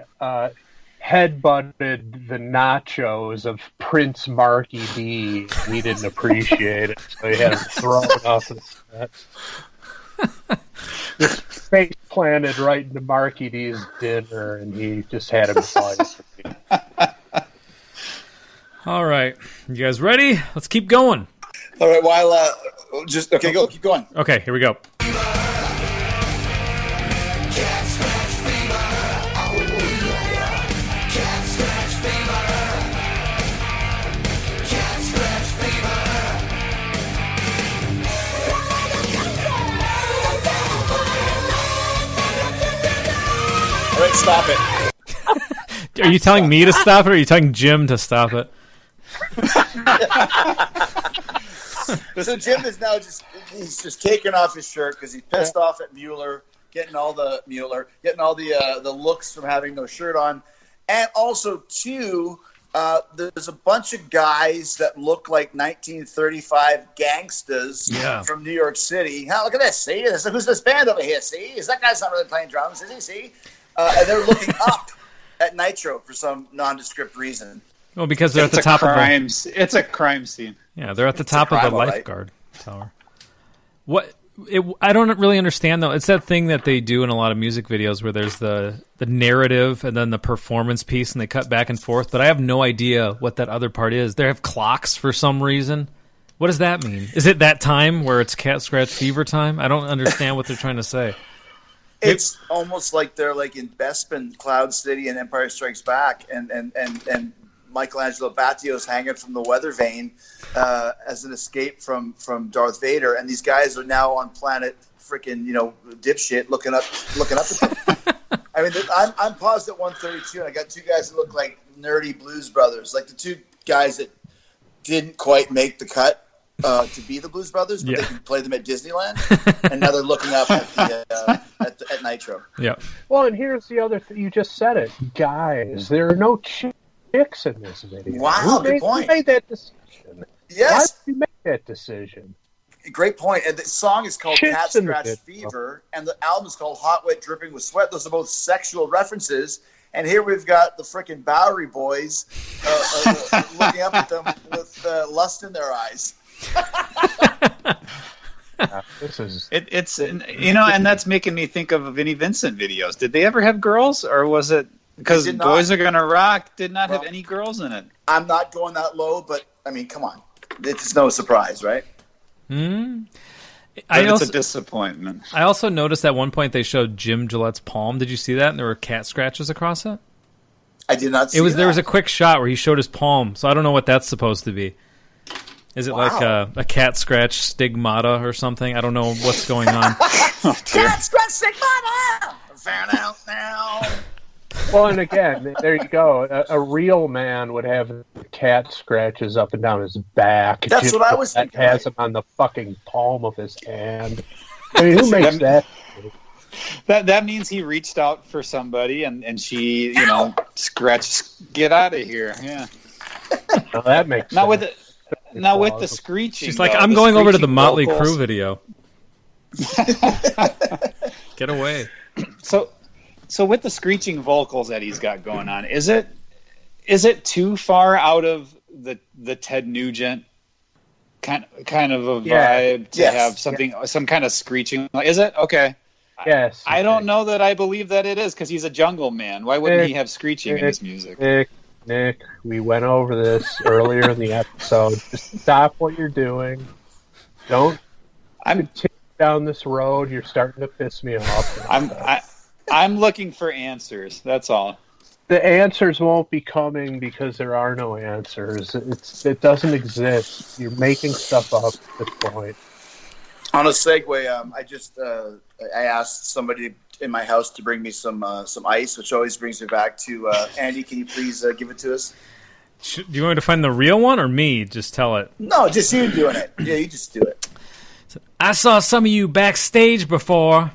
headbutted the nachos of Prince Marky D. He didn't appreciate it, so he had him thrown off the set. Just face planted right into Marky D's dinner, and he just had him fight. All right, you guys ready? Let's keep going. All right, go. Keep going. Okay, here we go. All right, stop it. Are you telling me to stop it, or are you telling Jim to stop it? So Jim is now he's just taking off his shirt because he's pissed off at Mueller, getting all the looks from having no shirt on. And also, too, There's a bunch of guys that look like 1935 gangsters from New York City. Look at this. See? Who's this band over here? See? Is that guy's not really playing drums? Is he? See? And they're looking up at Nitro for some nondescript reason. Well, because they're at the top of the... It's a crime scene. Yeah, they're at the top of the lifeguard tower. I don't really understand, though. It's that thing that they do in a lot of music videos where there's the narrative and then the performance piece, and they cut back and forth. But I have no idea what that other part is. They have clocks for some reason. What does that mean? Is it that time where it's cat scratch fever time? I don't understand what they're trying to say. It's almost like they're like in Bespin, Cloud City, and Empire Strikes Back, and Michelangelo Batio's hanging from the weather vane as an escape from Darth Vader, and these guys are now on planet freaking dipshit looking up at them. I mean, I'm paused at 132, and I got two guys that look like nerdy Blues Brothers, like the two guys that didn't quite make the cut to be the Blues Brothers, but they can play them at Disneyland, and now they're looking up at Nitro. Yeah. Well, and here's the other thing. You just said it, guys. There are no chicks in this video. Wow, good point. Who made that decision? Yes. Why did you make that decision? Great point. And the song is called Cat Scratch Fever, and the album is called Hot Wet Dripping with Sweat. Those are both sexual references. And here we've got the frickin' Bowery Boys looking up at them with lust in their eyes. It's and that's making me think of Vinnie Vincent videos. Did they ever have girls, or was it because Boys Are Gonna Rock did not have any girls in it? I'm not going that low, but I mean, come on, it's no surprise, right? It's a disappointment. I also noticed at one point they showed Jim Gillette's palm. Did you see that? And there were cat scratches across it. I did not see that. There was a quick shot where he showed his palm, so I don't know what that's supposed to be. Is it like a cat scratch stigmata or something? I don't know what's going on. Cat scratch stigmata! I'm found out now. Well, and again, there you go. A real man would have cat scratches up and down his back. That's what I was thinking. Has him on the fucking palm of his hand. I mean, who makes that? That means he reached out for somebody, and she, scratched. Get out of here! Yeah. Well, that makes sense. Now with the screeching, she's like, I'm going over to the Motley Crue video. Get away. So with the screeching vocals that he's got going on, is it too far out of the Ted Nugent kind of a vibe to have some kind of screeching? Is it? Okay. Yes. I don't know that I believe that it is, because he's a jungle man. Why wouldn't he have screeching in his music? Nick, we went over this earlier in the episode. Just stop what you're doing. Don't continue down this road. You're starting to piss me off. I'm looking for answers. That's all. The answers won't be coming because there are no answers. It doesn't exist. You're making stuff up at this point. On a segue, I asked somebody in my house to bring me some ice, which always brings me back to Andy. Can you please give it to us? Do you want me to find the real one or me? Just tell it. No, just you doing it. Yeah, you just do it. I saw some of you backstage before.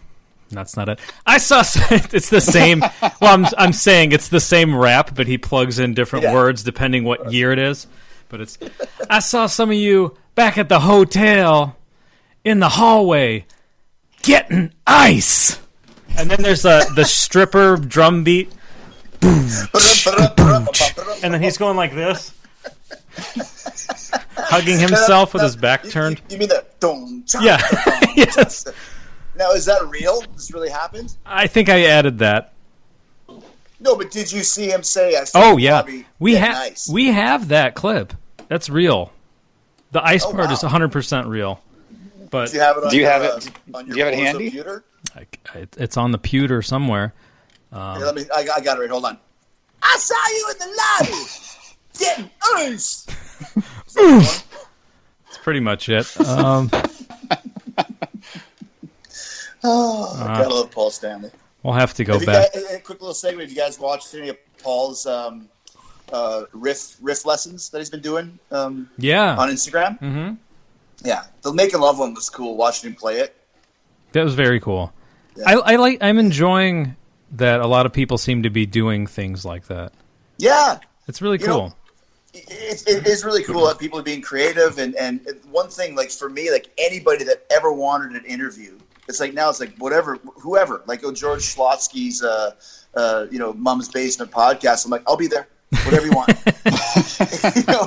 That's not it. I saw. It's the same. Well, I'm saying it's the same rap, but he plugs in different words depending what year it is. But it's. I saw some of you back at the hotel, in the hallway, getting ice. And then there's the stripper drum beat. And then he's going like this, hugging himself with his back turned. You mean that? Yeah. Yes. Now, is that real? This really happened? I think I added that. No, but did you see him say? Oh yeah, we have that clip. That's real. The ice part is 100% real. But do you have it? Do you have it handy? Computer? It's on the pewter somewhere. Here, I got it right. Hold on. I saw you in the lobby getting ice. That's pretty much it. I love Paul Stanley. We'll have to go back. A quick little segue. Have you guys watched any of Paul's riff lessons that he's been doing? On Instagram. Mm-hmm. Yeah, the Making Love one was cool. Watching him play it. That was very cool. Yeah. I'm enjoying that a lot of people seem to be doing things like that. Yeah, it's really cool. it is really cool that people are being creative. And one thing, like for me, like anybody that ever wanted an interview, it's like now it's like whoever, like George Schlotsky's, Mom's Basement podcast. I'm like, I'll be there. Whatever you want,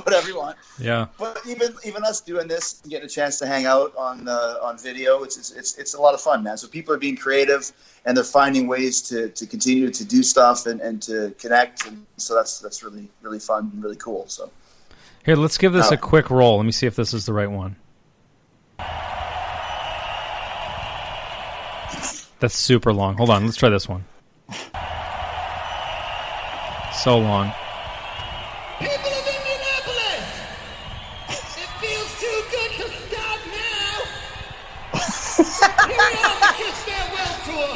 whatever you want. Yeah. But even us doing this, getting a chance to hang out on video, it's a lot of fun, man. So people are being creative and they're finding ways to continue to do stuff and to connect, and so that's really really fun and really cool. So here, let's give this a quick roll. Let me see if this is the right one. That's super long. Hold on, let's try this one. So long. People of Indianapolis, it feels too good to stop now. Here we are on the Kiss Farewell Tour.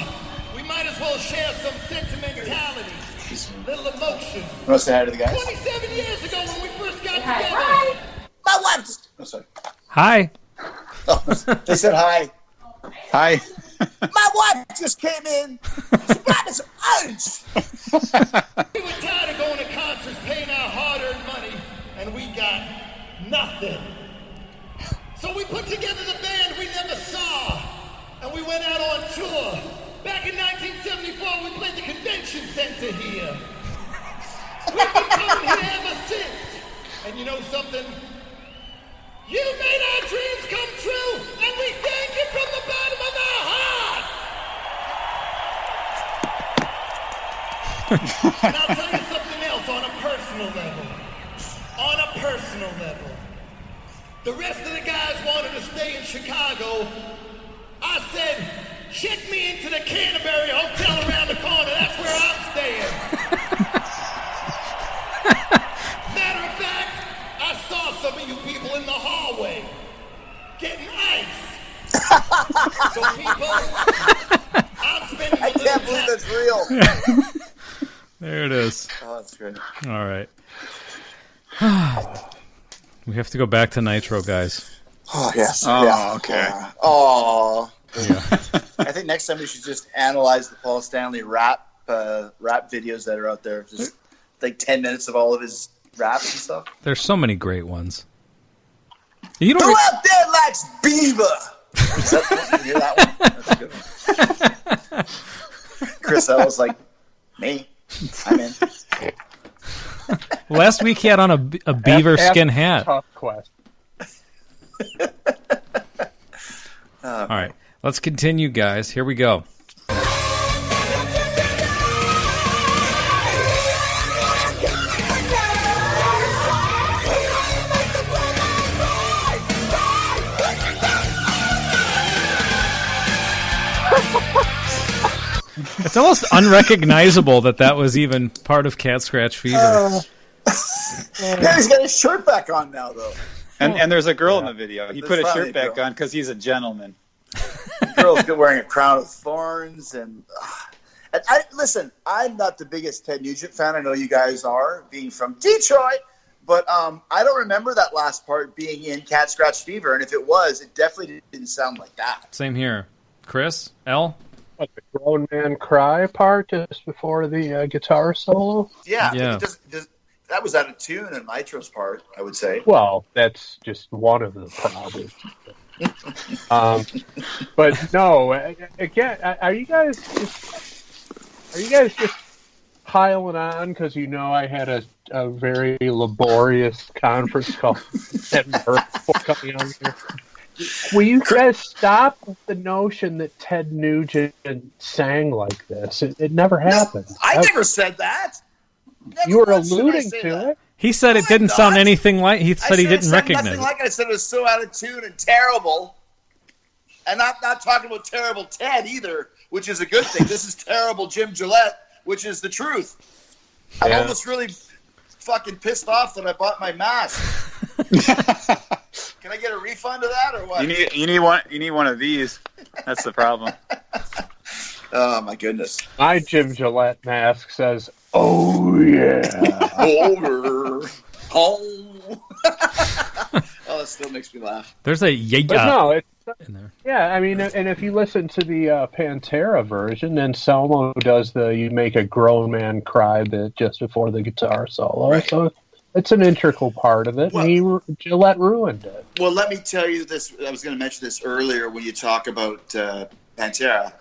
We might as well share some sentimentality, little emotion. You want to say hi to the guys? 27 years ago when we first got together. My wife. Oh, sorry. Hi. Oh, they said hi. Hi. My wife just came in. She brought me some orange. We were tired of going to concerts, paying our hard-earned money, and we got nothing. So we put together the band we never saw, and we went out on tour. Back in 1974, we played the convention center here. We've been coming here ever since. And you know something? You made our dreams come true, and we thank you from the bottom of our hearts. And I'll tell you something else on a personal level. On a personal level. The rest of the guys wanted to stay in Chicago. I said, check me into the Canterbury Hotel around the corner. That's where I'm staying. Matter of fact, I saw some of you people in the hallway getting ice. So people, I'm spending I can't believe that's real. There it is. Oh, that's great. All right. We have to go back to Nitro, guys. Oh, yes. Oh, yeah. okay. Oh. Yeah. I think next time we should just analyze the Paul Stanley rap videos that are out there. Just like 10 minutes of all of his raps and stuff. There's so many great ones. You don't Who out there likes Beaver? You hear that one? That's a good one. Chris L's like, me. I'm in. Last week he had on a beaver skin hat. Tough quest. All right. Let's continue, guys. Here we go. It's almost unrecognizable that was even part of Cat Scratch Fever. Yeah, he's got his shirt back on now, though. And there's a girl in the video. He There's put his finally shirt a back girl. on because he's a gentleman. The girl's wearing a crown of thorns, and listen, I'm not the biggest Ted Nugent fan. I know you guys are, being from Detroit, but I don't remember that last part being in Cat Scratch Fever, and if it was, it definitely didn't sound like that. Same here. Chris? L? What, the grown man cry part just before the guitar solo? Yeah. Yeah. That was out of tune in Nitro's part, I would say. Well, that's just one of the problems. But no, again, are you guys just piling on because you know I had a very laborious conference call at before coming on here? Will you guys stop with the notion that Ted Nugent sang like this? It never happened. No, I never said that. Never You were once did I alluding say to that. it. He said it didn't sound anything like... He said he didn't recognize nothing it. like it. I said it was so out of tune and terrible. And not talking about terrible Ted either, which is a good thing. This is terrible Jim Gillette, which is the truth. I'm almost really fucking pissed off that I bought my mask. Can I get a refund of that or what? You need one of these. That's the problem. Oh my goodness. My Jim Gillette mask says, "Oh yeah." Older. Oh. Oh, that still makes me laugh. There's a But no, it's in there. yeah. I mean, and if you listen to the Pantera version, then Selmo does the "You Make a Grown Man Cry" bit just before the guitar solo. Right. So It's an integral part of it, and Gillette ruined it. Well, let me tell you this. I was going to mention this earlier when you talk about Pantera.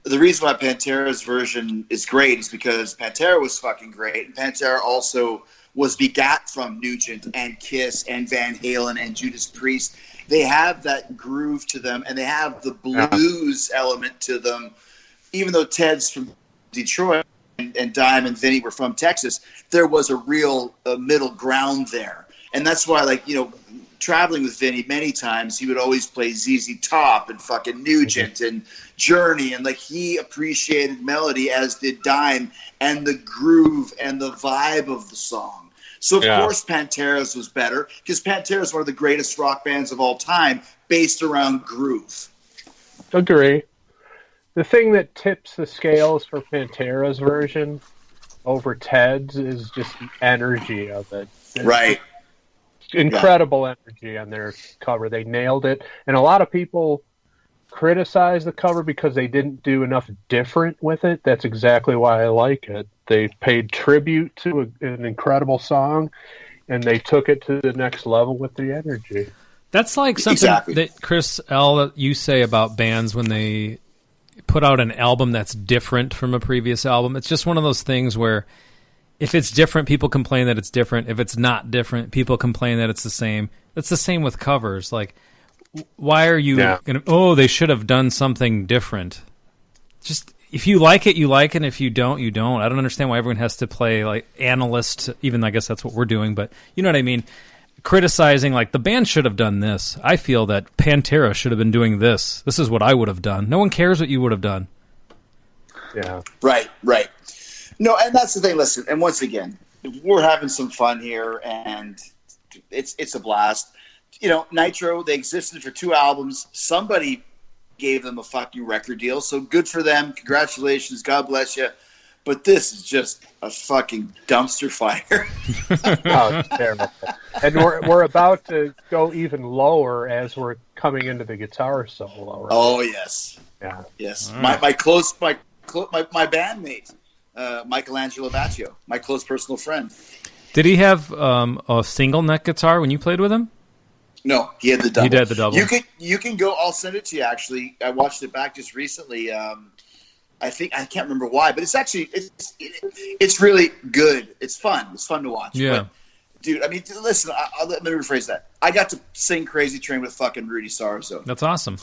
The reason why Pantera's version is great is because Pantera was fucking great, and Pantera also was begat from Nugent and Kiss and Van Halen and Judas Priest. They have that groove to them, and they have the blues element to them. Even though Ted's from Detroit and Dime and Vinny were from Texas, there was a real middle ground there. And that's why, like, you know, traveling with Vinny many times, he would always play ZZ Top and fucking Nugent and Journey. And, like, he appreciated melody, as did Dime, and the groove and the vibe of the song. So, of course, Pantera's was better, because Pantera is one of the greatest rock bands of all time, based around groove. Agree. The thing that tips the scales for Pantera's version over Ted's is just the energy of it. Right. Incredible energy on their cover. They nailed it. And a lot of people criticize the cover because they didn't do enough different with it. That's exactly why I like it. They paid tribute to an incredible song, and they took it to the next level with the energy. That's like something that Chris L. you say about bands when they put out an album that's different from a previous album. It's just one of those things where if it's different, people complain that it's different. If it's not different, people complain that it's the same. It's the same with covers. Like, why are you going to, they should have done something different. Just, if you like it, you like it, and if you don't, you don't. I don't understand why everyone has to play, like, analyst, even I guess that's what we're doing, but you know what I mean? Criticizing, like, the band should have done this. I feel that Pantera should have been doing this. This is what I would have done. No one cares what you would have done. Yeah. Right. No, and that's the thing. Listen, and once again, we're having some fun here, and it's a blast. You know, Nitro, they existed for 2 albums. Somebody gave them a fucking record deal, so good for them. Congratulations. God bless you. But this is just a fucking dumpster fire. Oh, it's terrible. And we're about to go even lower as we're coming into the guitar solo. Right? Oh, yes. Yeah. Yes. Right. My bandmate, Michelangelo Baccio, my close personal friend. Did he have a single neck guitar when you played with him? No, he had the double. He did the double. You can go. I'll send it to you. Actually, I watched it back just recently. I can't remember why, but it's actually it's really good. It's fun. It's fun to watch. Yeah, but, dude. I mean, listen. Let me rephrase that. I got to sing "Crazy Train" with fucking Rudy Sarzo. That's awesome.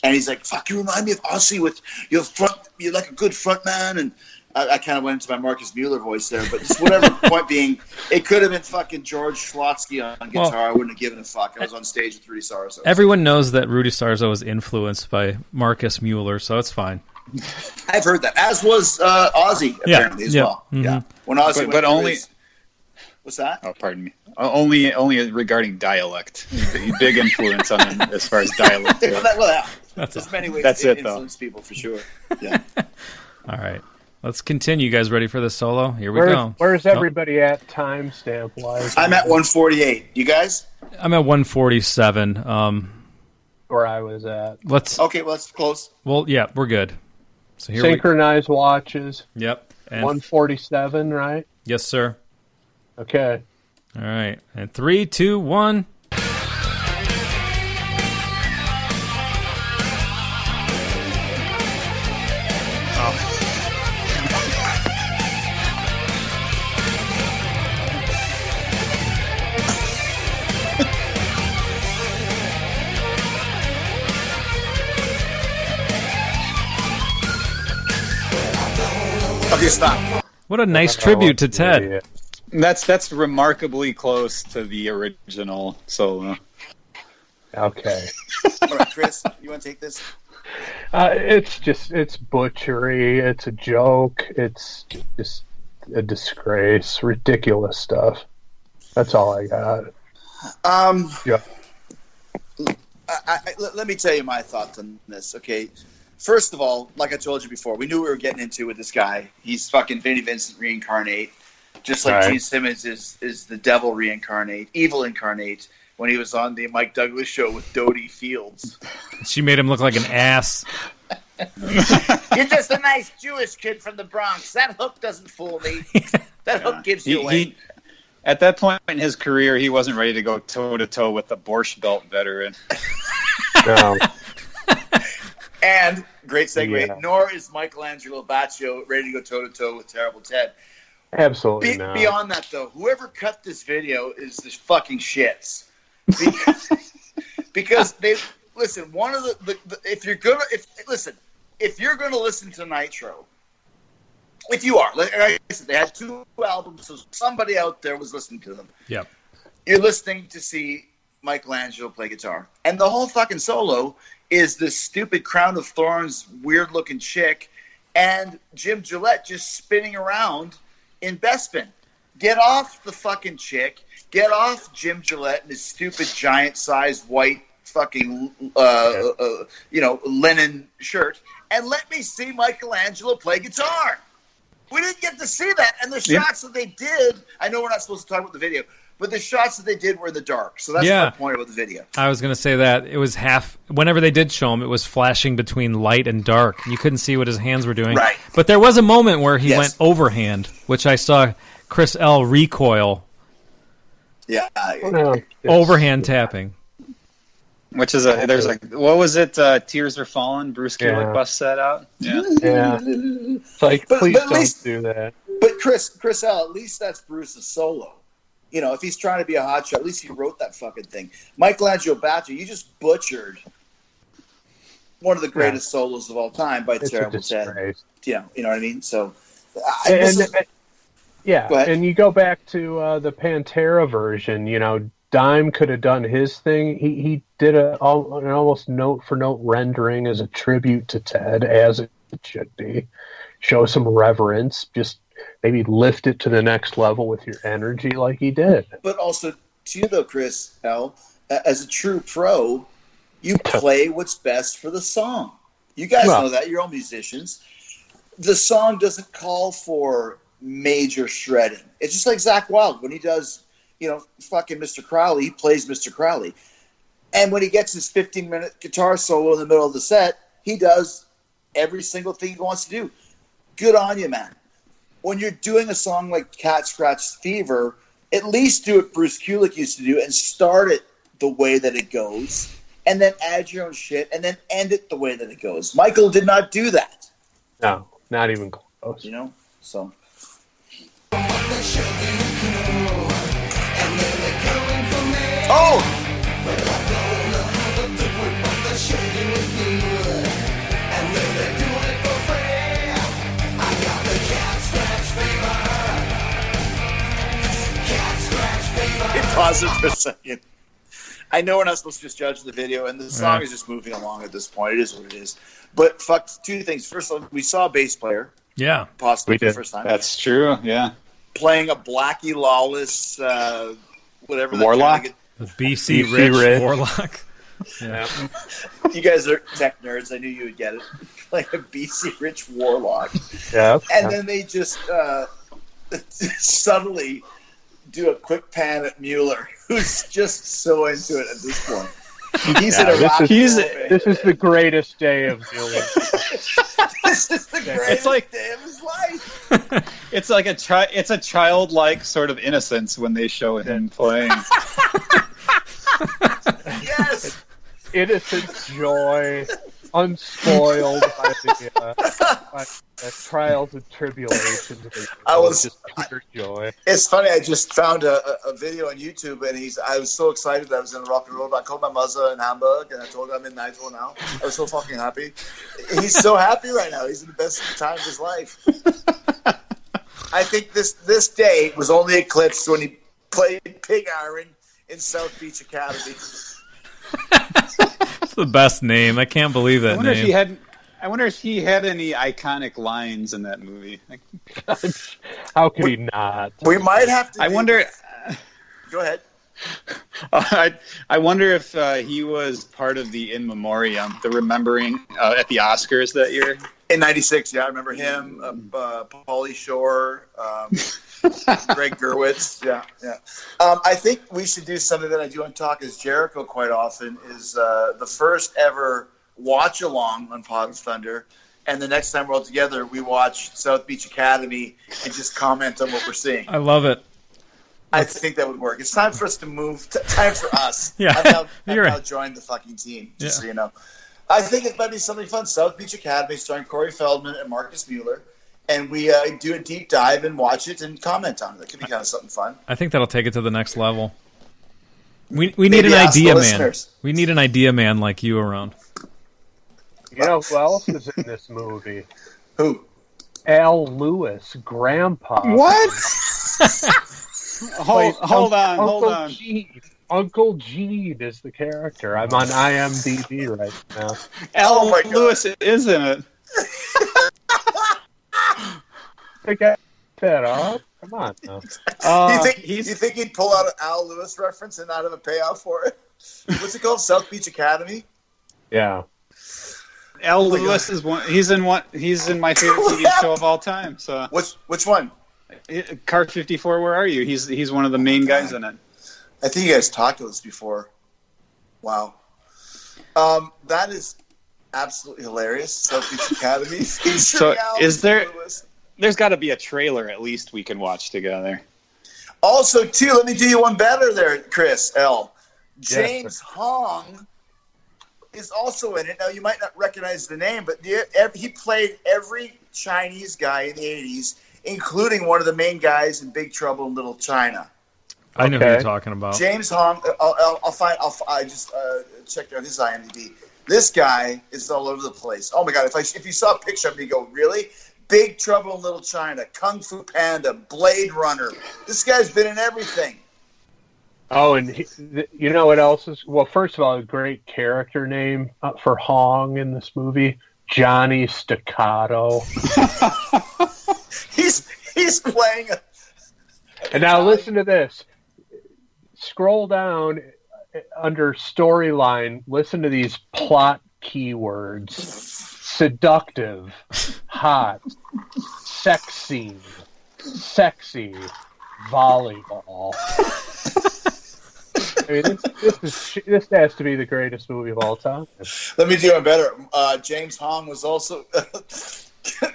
And he's like, "Fuck, you remind me of Ozzy with your front. You're like a good front man." And I kind of went into my Marcus Mueller voice there, but just whatever. Point being, it could have been fucking George Schlotsky on guitar. Well, I wouldn't have given a fuck. I was on stage with Rudy Sarzo. Everyone knows that Rudy Sarzo was influenced by Marcus Mueller, so it's fine. I've heard that, as was Ozzy apparently as well. Mm-hmm. Yeah, when Ozzy, but only. What's that? Oh, pardon me. Only regarding dialect. Big influence on him as far as dialect. There's many ways to influence people for sure. Yeah. All right. Let's continue. You guys ready for this solo? Here we go. Where's everybody at timestamp wise? I'm at 148. You guys? I'm at 147. Where I was at. Okay, well, that's close. Well, yeah, we're good. So here synchronized watches. Yep. And 147, right? Yes, sir. Okay. All right. And 3, 2, 1. Okay, stop. What a nice tribute to Ted. That's remarkably close to the original solo. Okay. All right, Chris, you want to take this? It's butchery. It's a joke. It's just a disgrace. Ridiculous stuff. That's all I got. Yeah. Let me tell you my thoughts on this, okay? First of all, like I told you before, we knew we were getting into with this guy. He's fucking Vinnie Vincent reincarnate, just like Gene Simmons is the devil reincarnate, evil incarnate, when he was on the Mike Douglas show with Dodie Fields. She made him look like an ass. You're just a nice Jewish kid from the Bronx. That hook doesn't fool me. That hook gives you away. At that point in his career, he wasn't ready to go toe-to-toe with the Borscht Belt veteran. No. And, great segue, Yeah. nor is Michelangelo Baccio ready to go toe-to-toe with Terrible Ted. Absolutely not. Beyond that, though, whoever cut this video is the fucking shits. Because they listen. One of the if you're gonna listen to Nitro, if you are, like I said, they had 2 albums, so somebody out there was listening to them. Yep. You're listening to see Michelangelo play guitar, and the whole fucking solo is this stupid Crown of Thorns, weird-looking chick, and Jim Gillette just spinning around in Bespin. Get off the fucking chick. Get off Jim Gillette and his stupid giant-sized white fucking, linen shirt, and let me see Michelangelo play guitar. We didn't get to see that, and the shots that they did, I know we're not supposed to talk about the video, but the shots that they did were in the dark, so that's my point about the video. I was going to say that. It was whenever they did show him, it was flashing between light and dark. You couldn't see what his hands were doing. Right. But there was a moment where he went overhand, which I saw Chris L. recoil. Yeah. Overhand tapping. Which is what was it? Tears Are Falling. Bruce Kulick busts that out. Yeah. It's like, please don't do that. But Chris L., at least that's Bruce's solo. You know, if he's trying to be a hotshot, at least he wrote that fucking thing. Michelangelo Baccio, you just butchered one of the greatest solos of all time by Terrible Ted. You know what I mean? So, and you go back to the Pantera version. You know, Dime could have done his thing. He did an almost note for note rendering as a tribute to Ted, as it should be. Show some reverence. Just maybe lift it to the next level with your energy like he did. But also, to you though, Chris L., as a true pro, you play what's best for the song. You guys know that. You're all musicians. The song doesn't call for major shredding. It's just like Zakk Wylde. When he does, fucking Mr. Crowley, he plays Mr. Crowley. And when he gets his 15-minute guitar solo in the middle of the set, he does every single thing he wants to do. Good on you, man. When you're doing a song like Cat Scratch Fever, at least do what Bruce Kulick used to do and start it the way that it goes, and then add your own shit, and then end it the way that it goes. Michael did not do that. No, not even close. So. Oh! Pause it for a second. I know we're not supposed to just judge the video, and the song is just moving along at this point. It is what it is. But fuck, 2 things. First of all, we saw a bass player. Yeah. Possibly for the first time. That's true, yeah. Playing a Blackie Lawless, whatever. Warlock? The BC Rich Warlock. Yeah. You guys are tech nerds. I knew you would get it. Like a BC Rich Warlock. Yeah. And then they just subtly do a quick pan at Mueller, who's just so into it at this point. He's in a rock. This is the greatest day of Mueller. This is the greatest day of his life. It's like it's a childlike sort of innocence when they show him playing. Yes. Innocent joy, unspoiled by the trials and tribulations. Just pure joy. It's funny. I just found a video on YouTube, and I was so excited that I was in rock and roll. I called my mother in Hamburg, and I told her I'm in Nitro now. I was so fucking happy. He's so happy right now. He's in the best time of his life. I think this day was only eclipsed when he played Pig Iron in South Beach Academy. That's the best name. I can't believe that name. I wonder if he had any iconic lines in that movie. How could he not? We might have to. I wonder. Go ahead. I wonder if he was part of the in memoriam, the remembering at the Oscars that year. In '96, yeah, I remember him, Pauly Shore, Greg Gerwitz, yeah. I think we should do something that I do on Talk is Jericho quite often, is the first ever watch-along on Pod of Thunder, and the next time we're all together, we watch South Beach Academy and just comment on what we're seeing. I love it. I think that would work. It's time for us to move. Time for us. Yeah, I've now joined the fucking team, just so you know. I think it might be something fun. South Beach Academy, starring Corey Feldman and Marcus Mueller. And we do a deep dive and watch it and comment on it. That could be kind of something fun. I think that'll take it to the next level. We need an idea man. Listeners. We need an idea man like you around. You know who else is in this movie? Who? Al Lewis, Grandpa. What? hold on. Gene. Uncle Gene is the character. I'm on IMDb right now. Al Lewis is in it. Pick that up. Come on now. You think he'd pull out an Al Lewis reference and not have a payoff for it? What's it called? South Beach Academy? Yeah. Al Lewis is one. He's in my favorite TV show of all time. So which one? Car 54. Where are you? He's one of the main guys in it. I think you guys talked to us before. Wow. That is absolutely hilarious. South Beach Academy. So is there? There's got to be a trailer at least we can watch together. Also, too, let me do you one better there, Chris L. James Hong is also in it. Now, you might not recognize the name, but he played every Chinese guy in the 80s, including one of the main guys in Big Trouble in Little China. I know who you're talking about. James Hong. I just checked out his IMDb. This guy is all over the place. Oh my God! If you saw a picture of him, you go, really? Big Trouble in Little China, Kung Fu Panda, Blade Runner. This guy's been in everything. Oh, and you know what else is? Well, first of all, a great character name for Hong in this movie, Johnny Staccato. he's playing a... And now listen to this. Scroll down under storyline. Listen to these plot keywords: seductive, hot, sexy, volleyball. I mean, this has to be the greatest movie of all time. Let me do it better. James Hong was also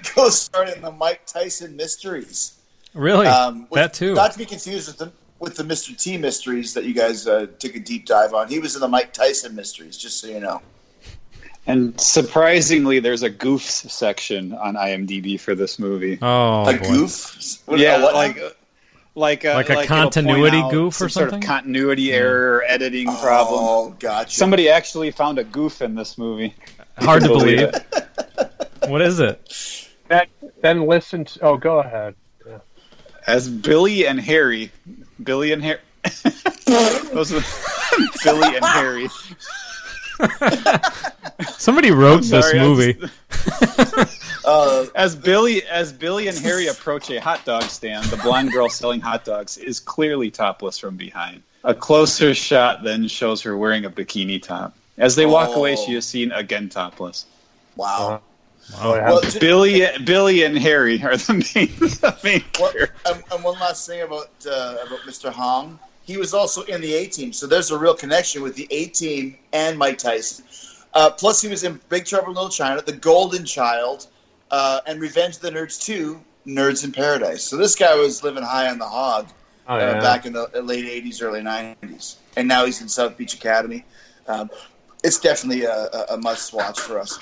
co-starred in the Mike Tyson Mysteries. Really? That too. Not to be confused with the Mr. T Mysteries that you guys took a deep dive on. He was in the Mike Tyson Mysteries, just so you know. And surprisingly, there's a goofs section on IMDb for this movie. Oh, a goof? Like a continuity goof or something? Sort of continuity error or editing problem. Oh, gotcha. Somebody actually found a goof in this movie. Hard to believe. What is it? Then listen to... Oh, go ahead. Yeah. As Billy and Harry... Those are Billy and Harry. Somebody wrote this movie. As Billy and Harry approach a hot dog stand, the blonde girl selling hot dogs is clearly topless from behind. A closer shot then shows her wearing a bikini top. As they walk away, she is seen again topless. Wow. Well, Billy and Harry are the main characters. And one last thing about Mr. Hong. He was also in the A-Team, so there's a real connection with the A-Team and Mike Tyson. Plus, he was in Big Trouble in Little China, The Golden Child, and Revenge of the Nerds 2, Nerds in Paradise. So this guy was living high on the hog back in the late 80s, early 90s. And now he's in South Beach Academy. It's definitely a must-watch for us.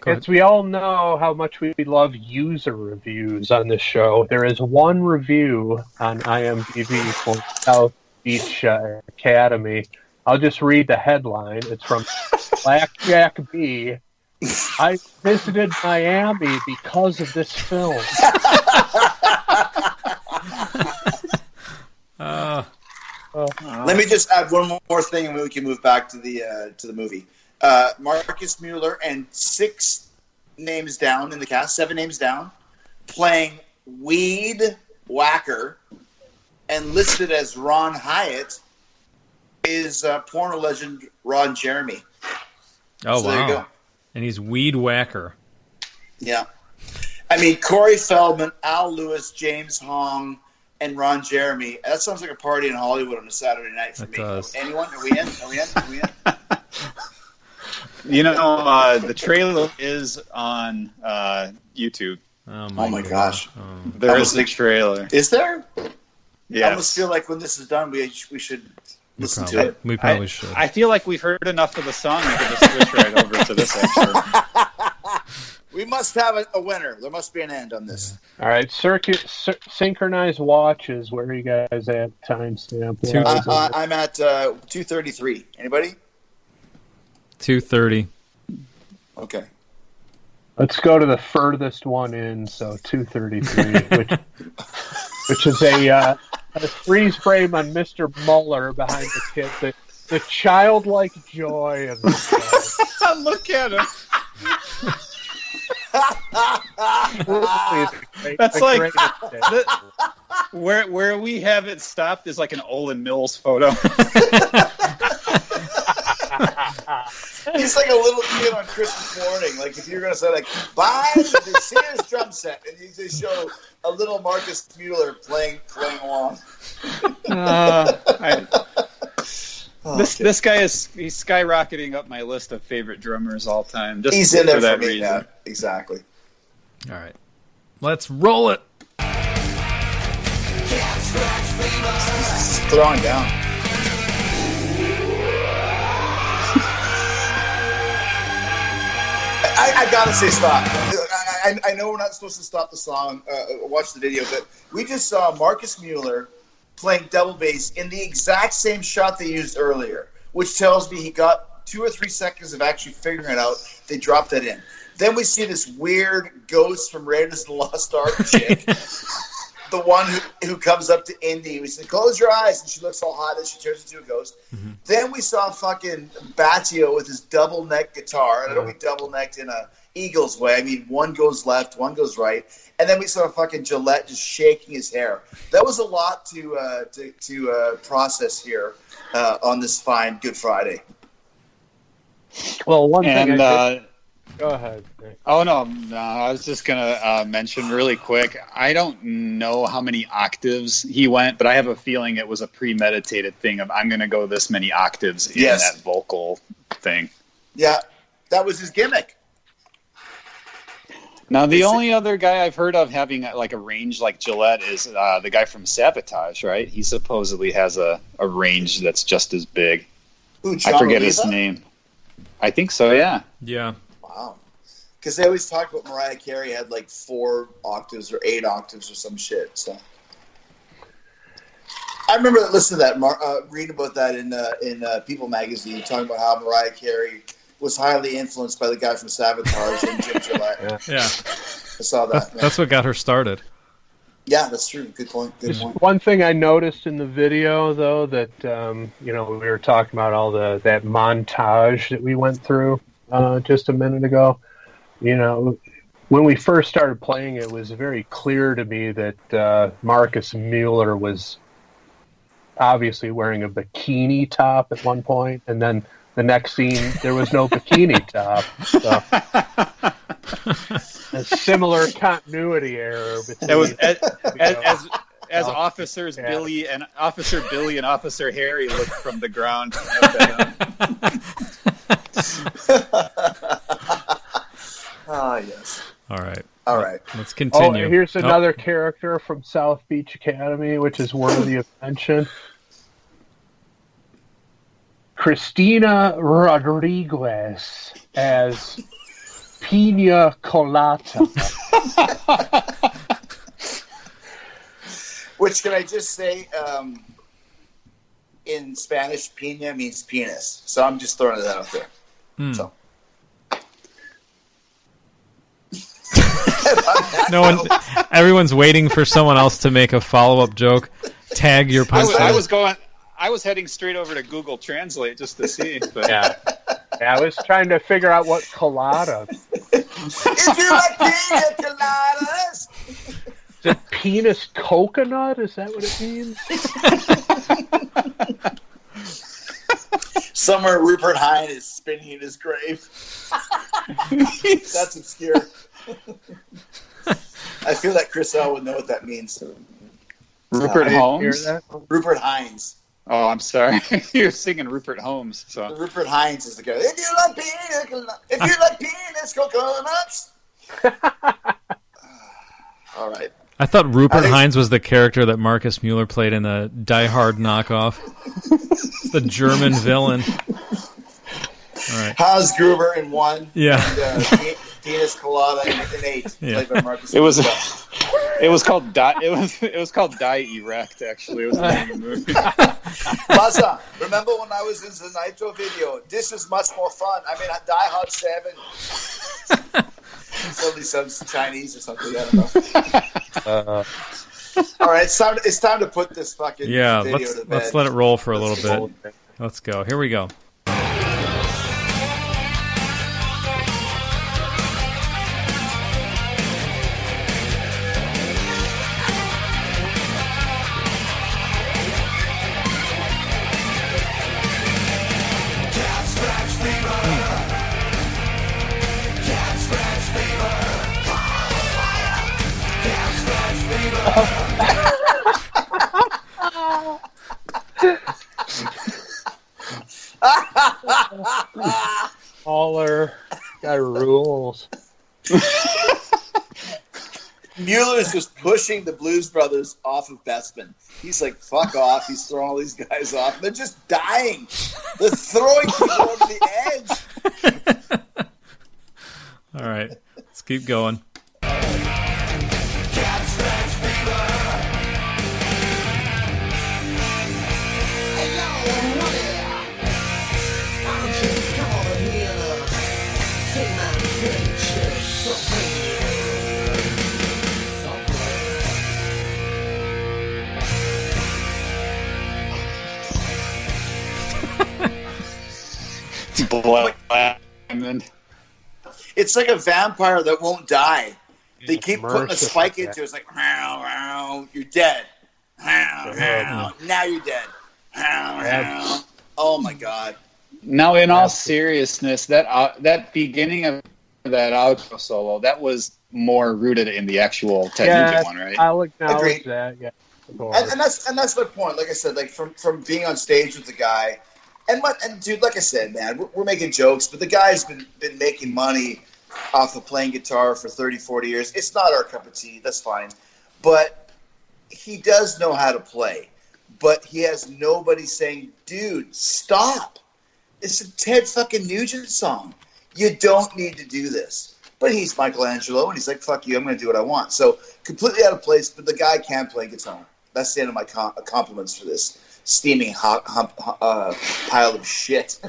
As we all know how much we love user reviews on this show, there is one review on IMDb for South Beach Academy. I'll just read the headline. It's from Blackjack B. I visited Miami because of this film. Let me just add one more thing, and we can move back to the movie. Marcus Mueller and 6 names down in the cast, 7 names down, playing Weed Whacker, and listed as Ron Hyatt is porno legend Ron Jeremy. Oh, so wow. There you go. And he's Weed Whacker. Yeah. I mean, Corey Feldman, Al Lewis, James Hong, and Ron Jeremy. That sounds like a party in Hollywood on a Saturday night for me. Does. Anyone? Are we in? Are we in? You know, the trailer is on YouTube. Oh my gosh. There is a trailer. Is there? I almost feel like when this is done, we should listen to it. We probably should. I feel like we've heard enough of the song. We can just switch right over to this extra. We must have a winner. There must be an end on this. All right, synchronized watches. Where are you guys at? Timestamp. I'm at 2:33. Anybody? 2:30. Okay. Let's go to the furthest one in. So 2:33, which is a freeze frame on Mr. Muller behind the kid. The childlike joy of this guy. Look at him. That's like where we have it stopped is like an Olin Mills photo. He's like a little kid on Christmas morning. Like if you're going to say like, buy the Sears drum set, and you just show a little Marcus Mueller playing along. This guy he's skyrocketing up my list of favorite drummers all time. Just he's in there for that for me reason. now. Exactly. All right. Let's roll it. He's throwing down. I gotta say stop. I know we're not supposed to stop the song, watch the video, but we just saw Marcus Mueller playing double bass in the exact same shot they used earlier, which tells me he got 2 or 3 seconds of actually figuring it out. They dropped that in. Then we see this weird ghost from Raiders of the Lost Ark chick, the one who comes up to Indy. We said, close your eyes, and she looks all hot, and she turns into a ghost. Mm-hmm. Then we saw fucking Battio with his double neck guitar, and I don't mean double necked in a Eagles way. I mean, one goes left, one goes right. And then we saw fucking Gillette just shaking his hair. That was a lot to process here on this fine Good Friday. Well, one thing go ahead. Oh, no, I was just going to mention really quick. I don't know how many octaves he went, but I have a feeling it was a premeditated thing of I'm going to go this many octaves in that vocal thing. Yeah, that was his gimmick. Now, the only other guy I've heard of having like a range like Gillette is the guy from Sabotage, right? He supposedly has a range that's just as big. Ooh, I forget his name. I think so, yeah. Yeah. Wow. Because they always talk about Mariah Carey had like 4 octaves or 8 octaves or some shit. So I remember listening to that, reading about that in People magazine, talking about how Mariah Carey was highly influenced by the guy from Sabotage and Jim Gillette. Yeah. I saw that. That's what got her started. Yeah, that's true. Good point. One thing I noticed in the video, though, that we were talking about all that montage that we went through just a minute ago. You know, when we first started playing, it was very clear to me that Marcus Mueller was obviously wearing a bikini top at one point, and then the next scene there was no bikini top. So a similar continuity error between. It was as Officers Billy and Officer Harry looked from the ground. Yes. All right. Let's Oh, continue. here's another character from South Beach Academy, which is worthy of mention. Christina Rodriguez as Pina Colada. Which, can I just say, in Spanish, pina means penis. So I'm just throwing that out there. So. Everyone's waiting for someone else to make a follow-up joke. Tag your punchline. I was heading straight over to Google Translate just to see. But. Yeah, I was trying to figure out what colada. If you like pina coladas. Is it penis coconut? Is that what it means? Somewhere Rupert Hine is spinning in his grave. That's obscure. I feel that Chris L would know what that means. Rupert Holmes? Rupert Hines. Oh, I'm sorry. You're singing Rupert Holmes. So Rupert Hines is the guy. If you like penis coconuts. All right. I thought Rupert Hines was the character that Marcus Mueller played in the Die Hard knockoff. The German villain. All right. Hans Gruber in 1. Yeah. And Dinas Colada in 8. Yeah. Played by Marcus It was Mueller. it was called Die Erect. Actually, it was the name of the movie. Maza, remember when I was in the Nitro video? This is much more fun. I mean, Die Hard 7. Probably some Chinese or something. I don't know. All right, it's time to put this fucking video to bed. Let's let it roll for a little bit. Let's go. Here we go. Holler. Got rules. Mueller's just pushing the Blues Brothers off of Bestman. He's like, fuck off. He's throwing all these guys off. They're just dying. They're throwing people over the edge. All right. Let's keep going. It's like a vampire that won't die. They keep putting a merciful, spike into it. It's like, "Meow, meow, you're dead. Meow, meow, now you're dead. Meow, meow." Oh my god. Now, in all seriousness, that beginning of that outro solo, that was more rooted in the actual Ted Nugent one, right? I'll acknowledge Agreed. that. Yeah, And that's my point. Like I said, like from being on stage with the guy, and dude, like I said, man, we're making jokes, but the guy's been making money off of playing guitar for 30, 40 years. It's not our cup of tea. That's fine, but he does know how to play. But he has nobody saying, "Dude, stop! It's a Ted fucking Nugent song. You don't need to do this." But he's Michelangelo, and he's like, "Fuck you! I'm going to do what I want." So completely out of place. But the guy can play guitar. That's the end of my compliments for this steaming pile of shit.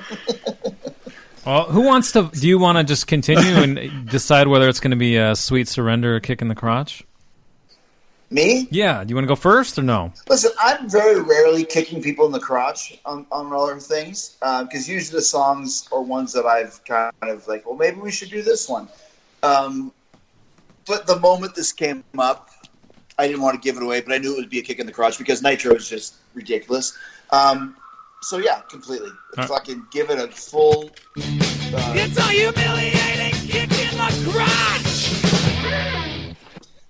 Well, who wants to? Do you want to just continue and decide whether it's going to be a Sweet Surrender or Kick in the Crotch? Me? Yeah. Do you want to go first or no? Listen, I'm very rarely kicking people in the crotch on other things because usually the songs are ones that I've kind of like, well, maybe we should do this one. But the moment this came up, I didn't want to give it away, but I knew it would be a kick in the crotch because Nitro is just ridiculous. So yeah, completely. Fucking give it a full... it's a humiliating kick in the crotch!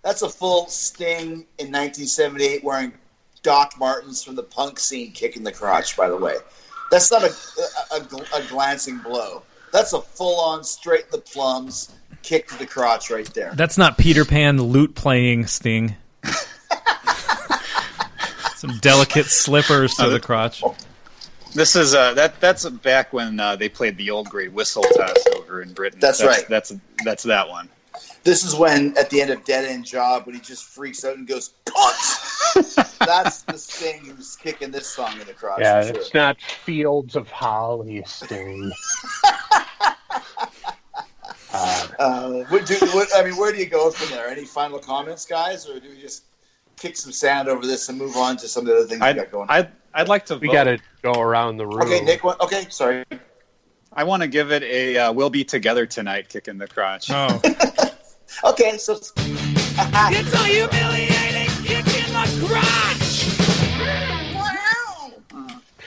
That's a full Sting in 1978 wearing Doc Martens from the punk scene kick in the crotch, by the way. That's not a glancing blow. That's a full-on straight in the plums kick to the crotch right there. That's not Peter Pan lute playing Sting. Some delicate slippers to the crotch. This is that's back when they played the old great whistle test over in Britain. That's right. That's that one. This is when, at the end of Dead End Job, when he just freaks out and goes, punch! That's the Sting who's kicking this song in the crotch. Yeah, for sure. it's not Fields of Holly Sting. Where do you go from there? Any final comments, guys, or do we just kick some sand over this and move on to some of the other things we got going? I'd like to. We got to go around the room. Okay, Nick. Okay, sorry. I want to give it a "We'll Be Together Tonight" kick in the crotch. Oh. Okay, so it's a humiliating kick in the crotch. Wow.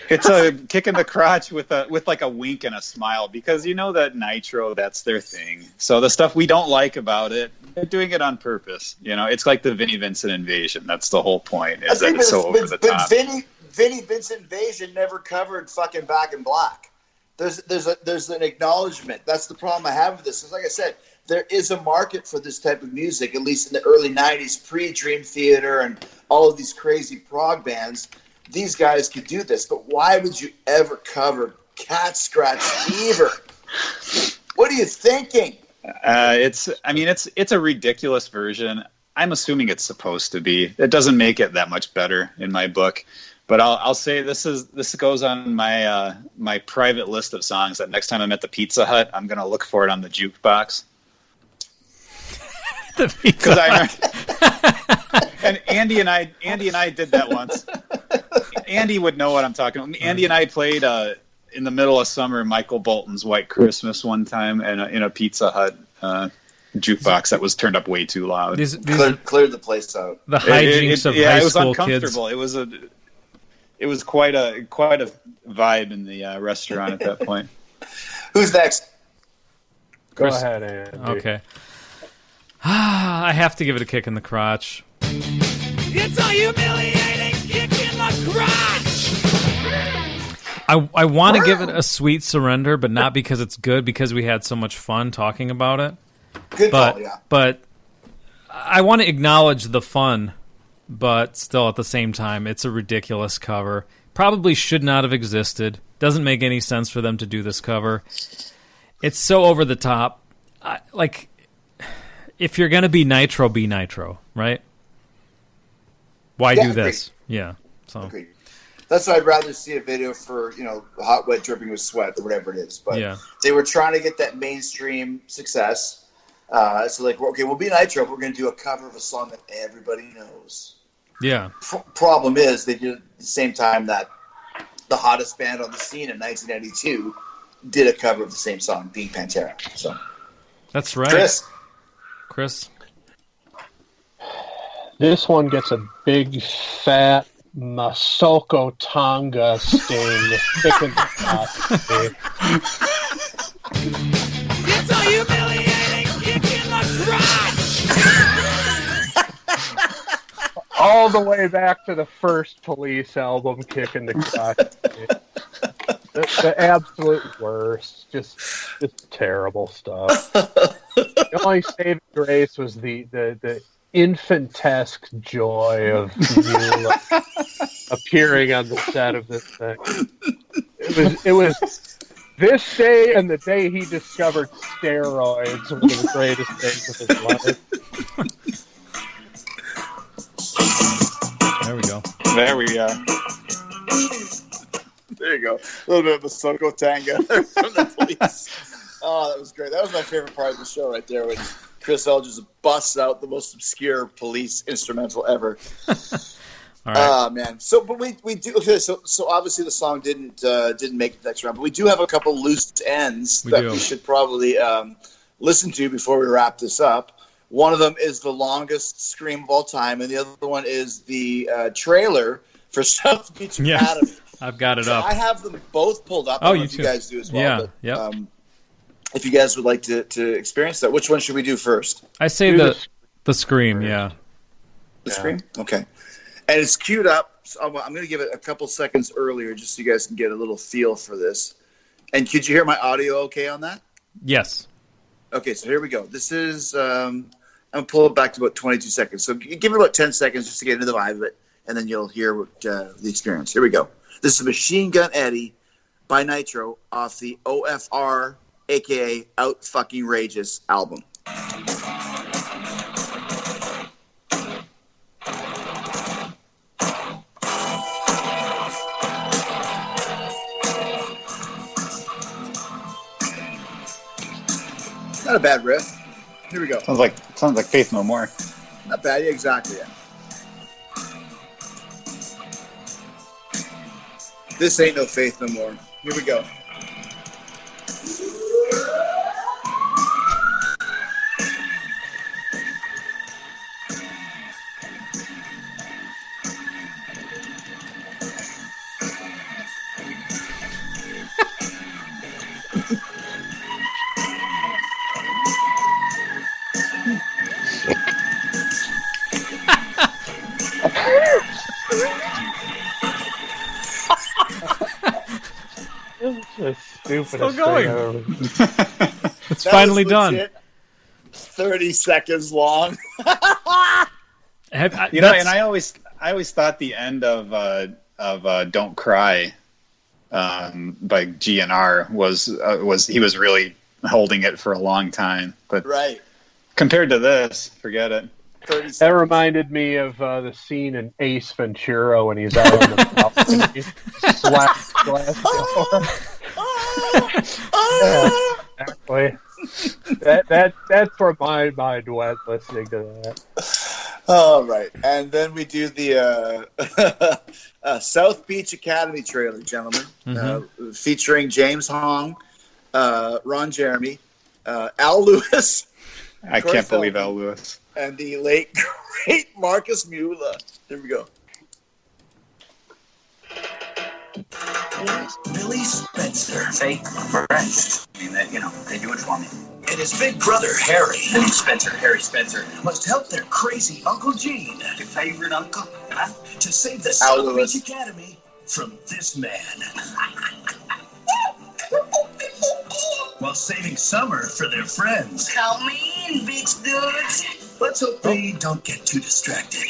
It's a kick in the crotch with like a wink and a smile because you know that Nitro, that's their thing. So the stuff we don't like about it, they're doing it on purpose. You know, it's like the Vinnie Vincent invasion. That's the whole point. Is that it's so over the top. Vinnie Vincent invasion never covered fucking Back in Black. There's an acknowledgement. That's the problem I have with this. It's like I said, there is a market for this type of music, at least in the early 90s, pre-Dream Theater and all of these crazy prog bands. These guys could do this, but why would you ever cover Cat Scratch Fever? What are you thinking? It's a ridiculous version. I'm assuming it's supposed to be. It doesn't make it that much better in my book. But I'll say this goes on my my private list of songs that next time I'm at the Pizza Hut, I'm gonna look for it on the jukebox. The Pizza Hut. And Andy and I did that once. Andy would know what I'm talking about. Andy and I played in the middle of summer Michael Bolton's White Christmas one time in a Pizza Hut jukebox that was turned up way too loud. Cleared the place out. The hijinks of high school kids. It was uncomfortable. It was quite a vibe in the restaurant at that point. Who's next? Go ahead, Andy. Okay. I have to give it a kick in the crotch. It's a humiliating kick in the crotch! I want to give it a sweet surrender, but not because it's good, because we had so much fun talking about it. Good call, yeah. But I want to acknowledge the fun, but still at the same time, it's a ridiculous cover. Probably should not have existed. Doesn't make any sense for them to do this cover. It's so over the top. If you're going to be Nitro, right? Why do this? Yeah. So. Agreed. That's why I'd rather see a video for, Hot, Wet, Dripping With Sweat or whatever it is. But they were trying to get that mainstream success. So we'll be Nitro, but we're going to do a cover of a song that everybody knows. Yeah. Problem is, they did at the same time that the hottest band on the scene in 1992 did a cover of the same song, being Pantera. So that's right. Chris? This one gets a big, fat Masoko Tonga sting. Thick in the top. It's a humiliating kick in the crotch! All the way back to the first Police album, Kick in the Crotch. The absolute worst. Just terrible stuff. The only saving grace was the infantesque joy of you appearing on the set of this thing. It was this day and the day he discovered steroids were the greatest days of his life. There we go. There we are. There you go. A little bit of a Masoko Tanga from the Police. Oh, that was great. That was my favorite part of the show right there, when Chris L just busts out the most obscure Police instrumental ever. All right. Man. So, but we do. Okay, so obviously the song didn't make the next round, but we do have a couple loose ends we should probably listen to before we wrap this up. One of them is the longest scream of all time, and the other one is the trailer for South Beach Academy. I've got it up. I have them both pulled up. Oh, you guys do as well. Yeah, but, if you guys would like to experience that, which one should we do first? I say the scream, yeah. The scream? Okay. And it's queued up. So I'm going to give it a couple seconds earlier just so you guys can get a little feel for this. And could you hear my audio okay on that? Yes. Okay, so here we go. This is, I'm going to pull it back to about 22 seconds. So give it about 10 seconds just to get into the vibe of it, and then you'll hear what, the experience. Here we go. This is Machine Gun Eddie by Nitro off the OFR, a.k.a. Out Fucking Rageous album. Not a bad riff. Here we go. Sounds like Faith No More. Not bad. Yeah, exactly. Yeah. This ain't no Faith No More. Here we go. This is the stupidest Still going. thing ever. It's finally done. 30 seconds long. And I always thought the end of "Don't Cry" by GNR was he was really holding it for a long time, but right compared to this, forget it. That reminded me of the scene in Ace Ventura when he's out on the balcony, slaps glass door. Exactly. That's where my mind went listening to that. All right, and then we do the South Beach Academy trailer, gentlemen, featuring James Hong, Ron Jeremy, Al Lewis. I can't believe Al Lewis. And the late, great Marcus Mula. Here we go. Billy Spencer. Fake friends. I mean, they do it for me. And his big brother, Harry. Billy Spencer, Harry Spencer. Must help their crazy Uncle Gene. Your favorite uncle? Huh? To save the South Beach Academy from this man. While saving summer for their friends. Come in, big dudes. Let's hope they don't get too distracted.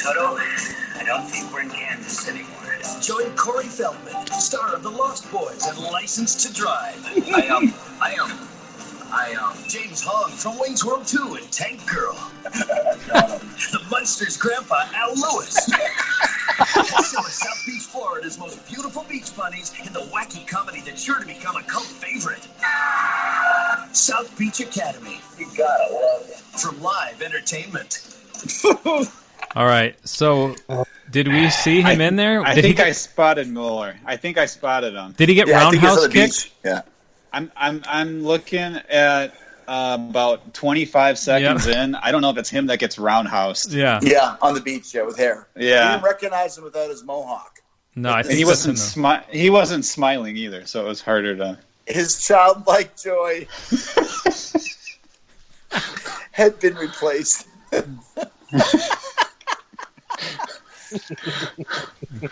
Toto, I don't think we're in Kansas anymore. Join Corey Feldman, star of The Lost Boys and Licensed to Drive. I am James Hong from Wayne's World 2 and Tank Girl. The Munsters' grandpa, Al Lewis. Also South Beach, Florida's most beautiful beach bunnies in the wacky comedy that's sure to become a cult favorite. South Beach Academy. You gotta love it. From Live Entertainment. All right, so did we see him in there? I think I spotted Mueller. I think I spotted him. Did he get roundhouse kicked? Yeah. I'm looking at about 25 seconds in. I don't know if it's him that gets roundhoused. Yeah. Yeah, on the beach, with hair. Yeah. You didn't recognize him without his mohawk. No, I think he wasn't smiling either, so it was harder to. His childlike joy had been replaced.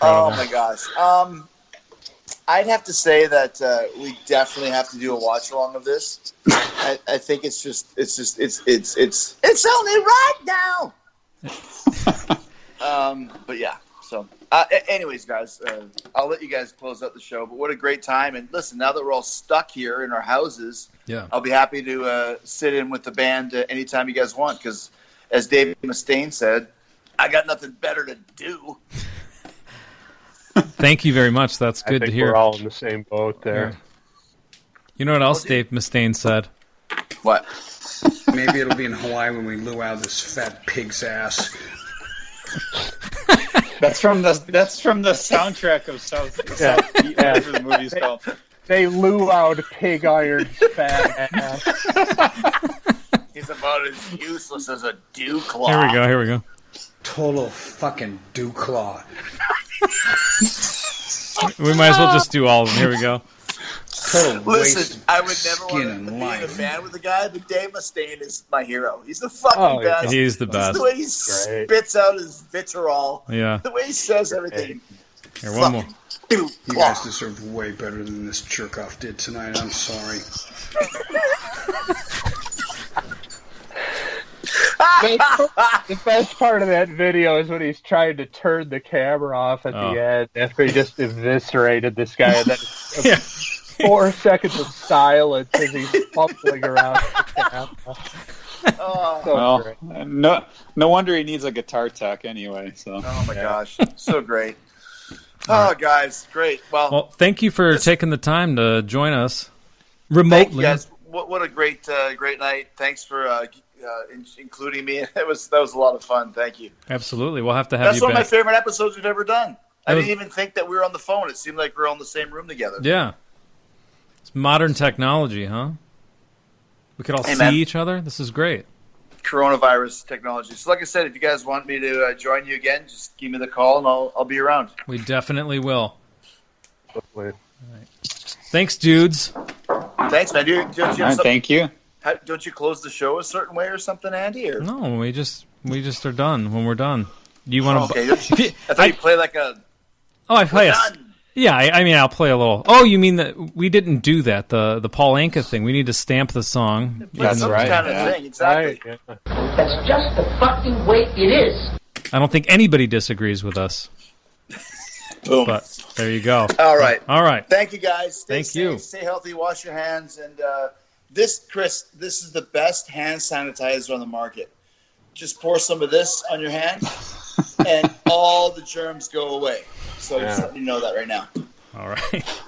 Oh my gosh. I'd have to say that we definitely have to do a watch along of this. I think it's only right now. But yeah. So, anyways, guys, I'll let you guys close out the show. But what a great time! And listen, now that we're all stuck here in our houses, I'll be happy to sit in with the band anytime you guys want. Because, as Dave Mustaine said, I got nothing better to do. Thank you very much. That's good to hear. We're all in the same boat there. Yeah. You know what else Dave Mustaine said? What? Maybe it'll be in Hawaii when we luau this fat pig's ass. That's from the soundtrack of South Beach, whatever the movie's called. They luaued pig iron's fat ass. He's about as useless as a dew claw. Here we go. Total fucking dew claw. We might as well just do all of them. Here we go. Listen, I would never want to be in a band with a guy, but Dave Mustaine is my hero. He's the fucking best. He's the best. The way he spits out his vitriol. Yeah. The way he says everything. Here, one more. You guys deserved way better than this jerk-off did tonight. I'm sorry. The best part of that video is when he's trying to turn the camera off at the end after he just eviscerated this guy. And then 4 seconds of silence as he's fumbling around the camera. No wonder he needs a guitar tech anyway. So. Oh my gosh, so great. Oh, guys, great. Well, thank you for taking the time to join us remotely. Thank you guys. What a great night. Thanks for including me. That was a lot of fun. Thank you. Absolutely. We'll have to have That's you one back. of my favorite episodes we've ever done. I didn't even think that we were on the phone. It seemed like we were all in the same room together. Yeah. It's modern technology, huh? We could all see each other. This is great. Coronavirus technology. So like I said, if you guys want me to join you again, just give me the call and I'll be around. We definitely will. Right. Thanks, dudes. Thanks, man. Thank you. Don't you close the show a certain way or something, Andy? Or? No, we just are done when we're done. Do you want to? Okay. I thought you play like a. Oh, I play Yeah, I mean, I'll play a little. Oh, you mean that we didn't do that? The Paul Anka thing. We need to stamp the song. That's right. Kind of thing, exactly. Right, yeah. That's just the fucking way it is. I don't think anybody disagrees with us. Boom. But there you go. All right. All right. Thank you, guys. Stay Thank safe, you. Stay healthy. Wash your hands. And Chris, this is the best hand sanitizer on the market. Just pour some of this on your hand, and all the germs go away. So just let you know that right now. All right.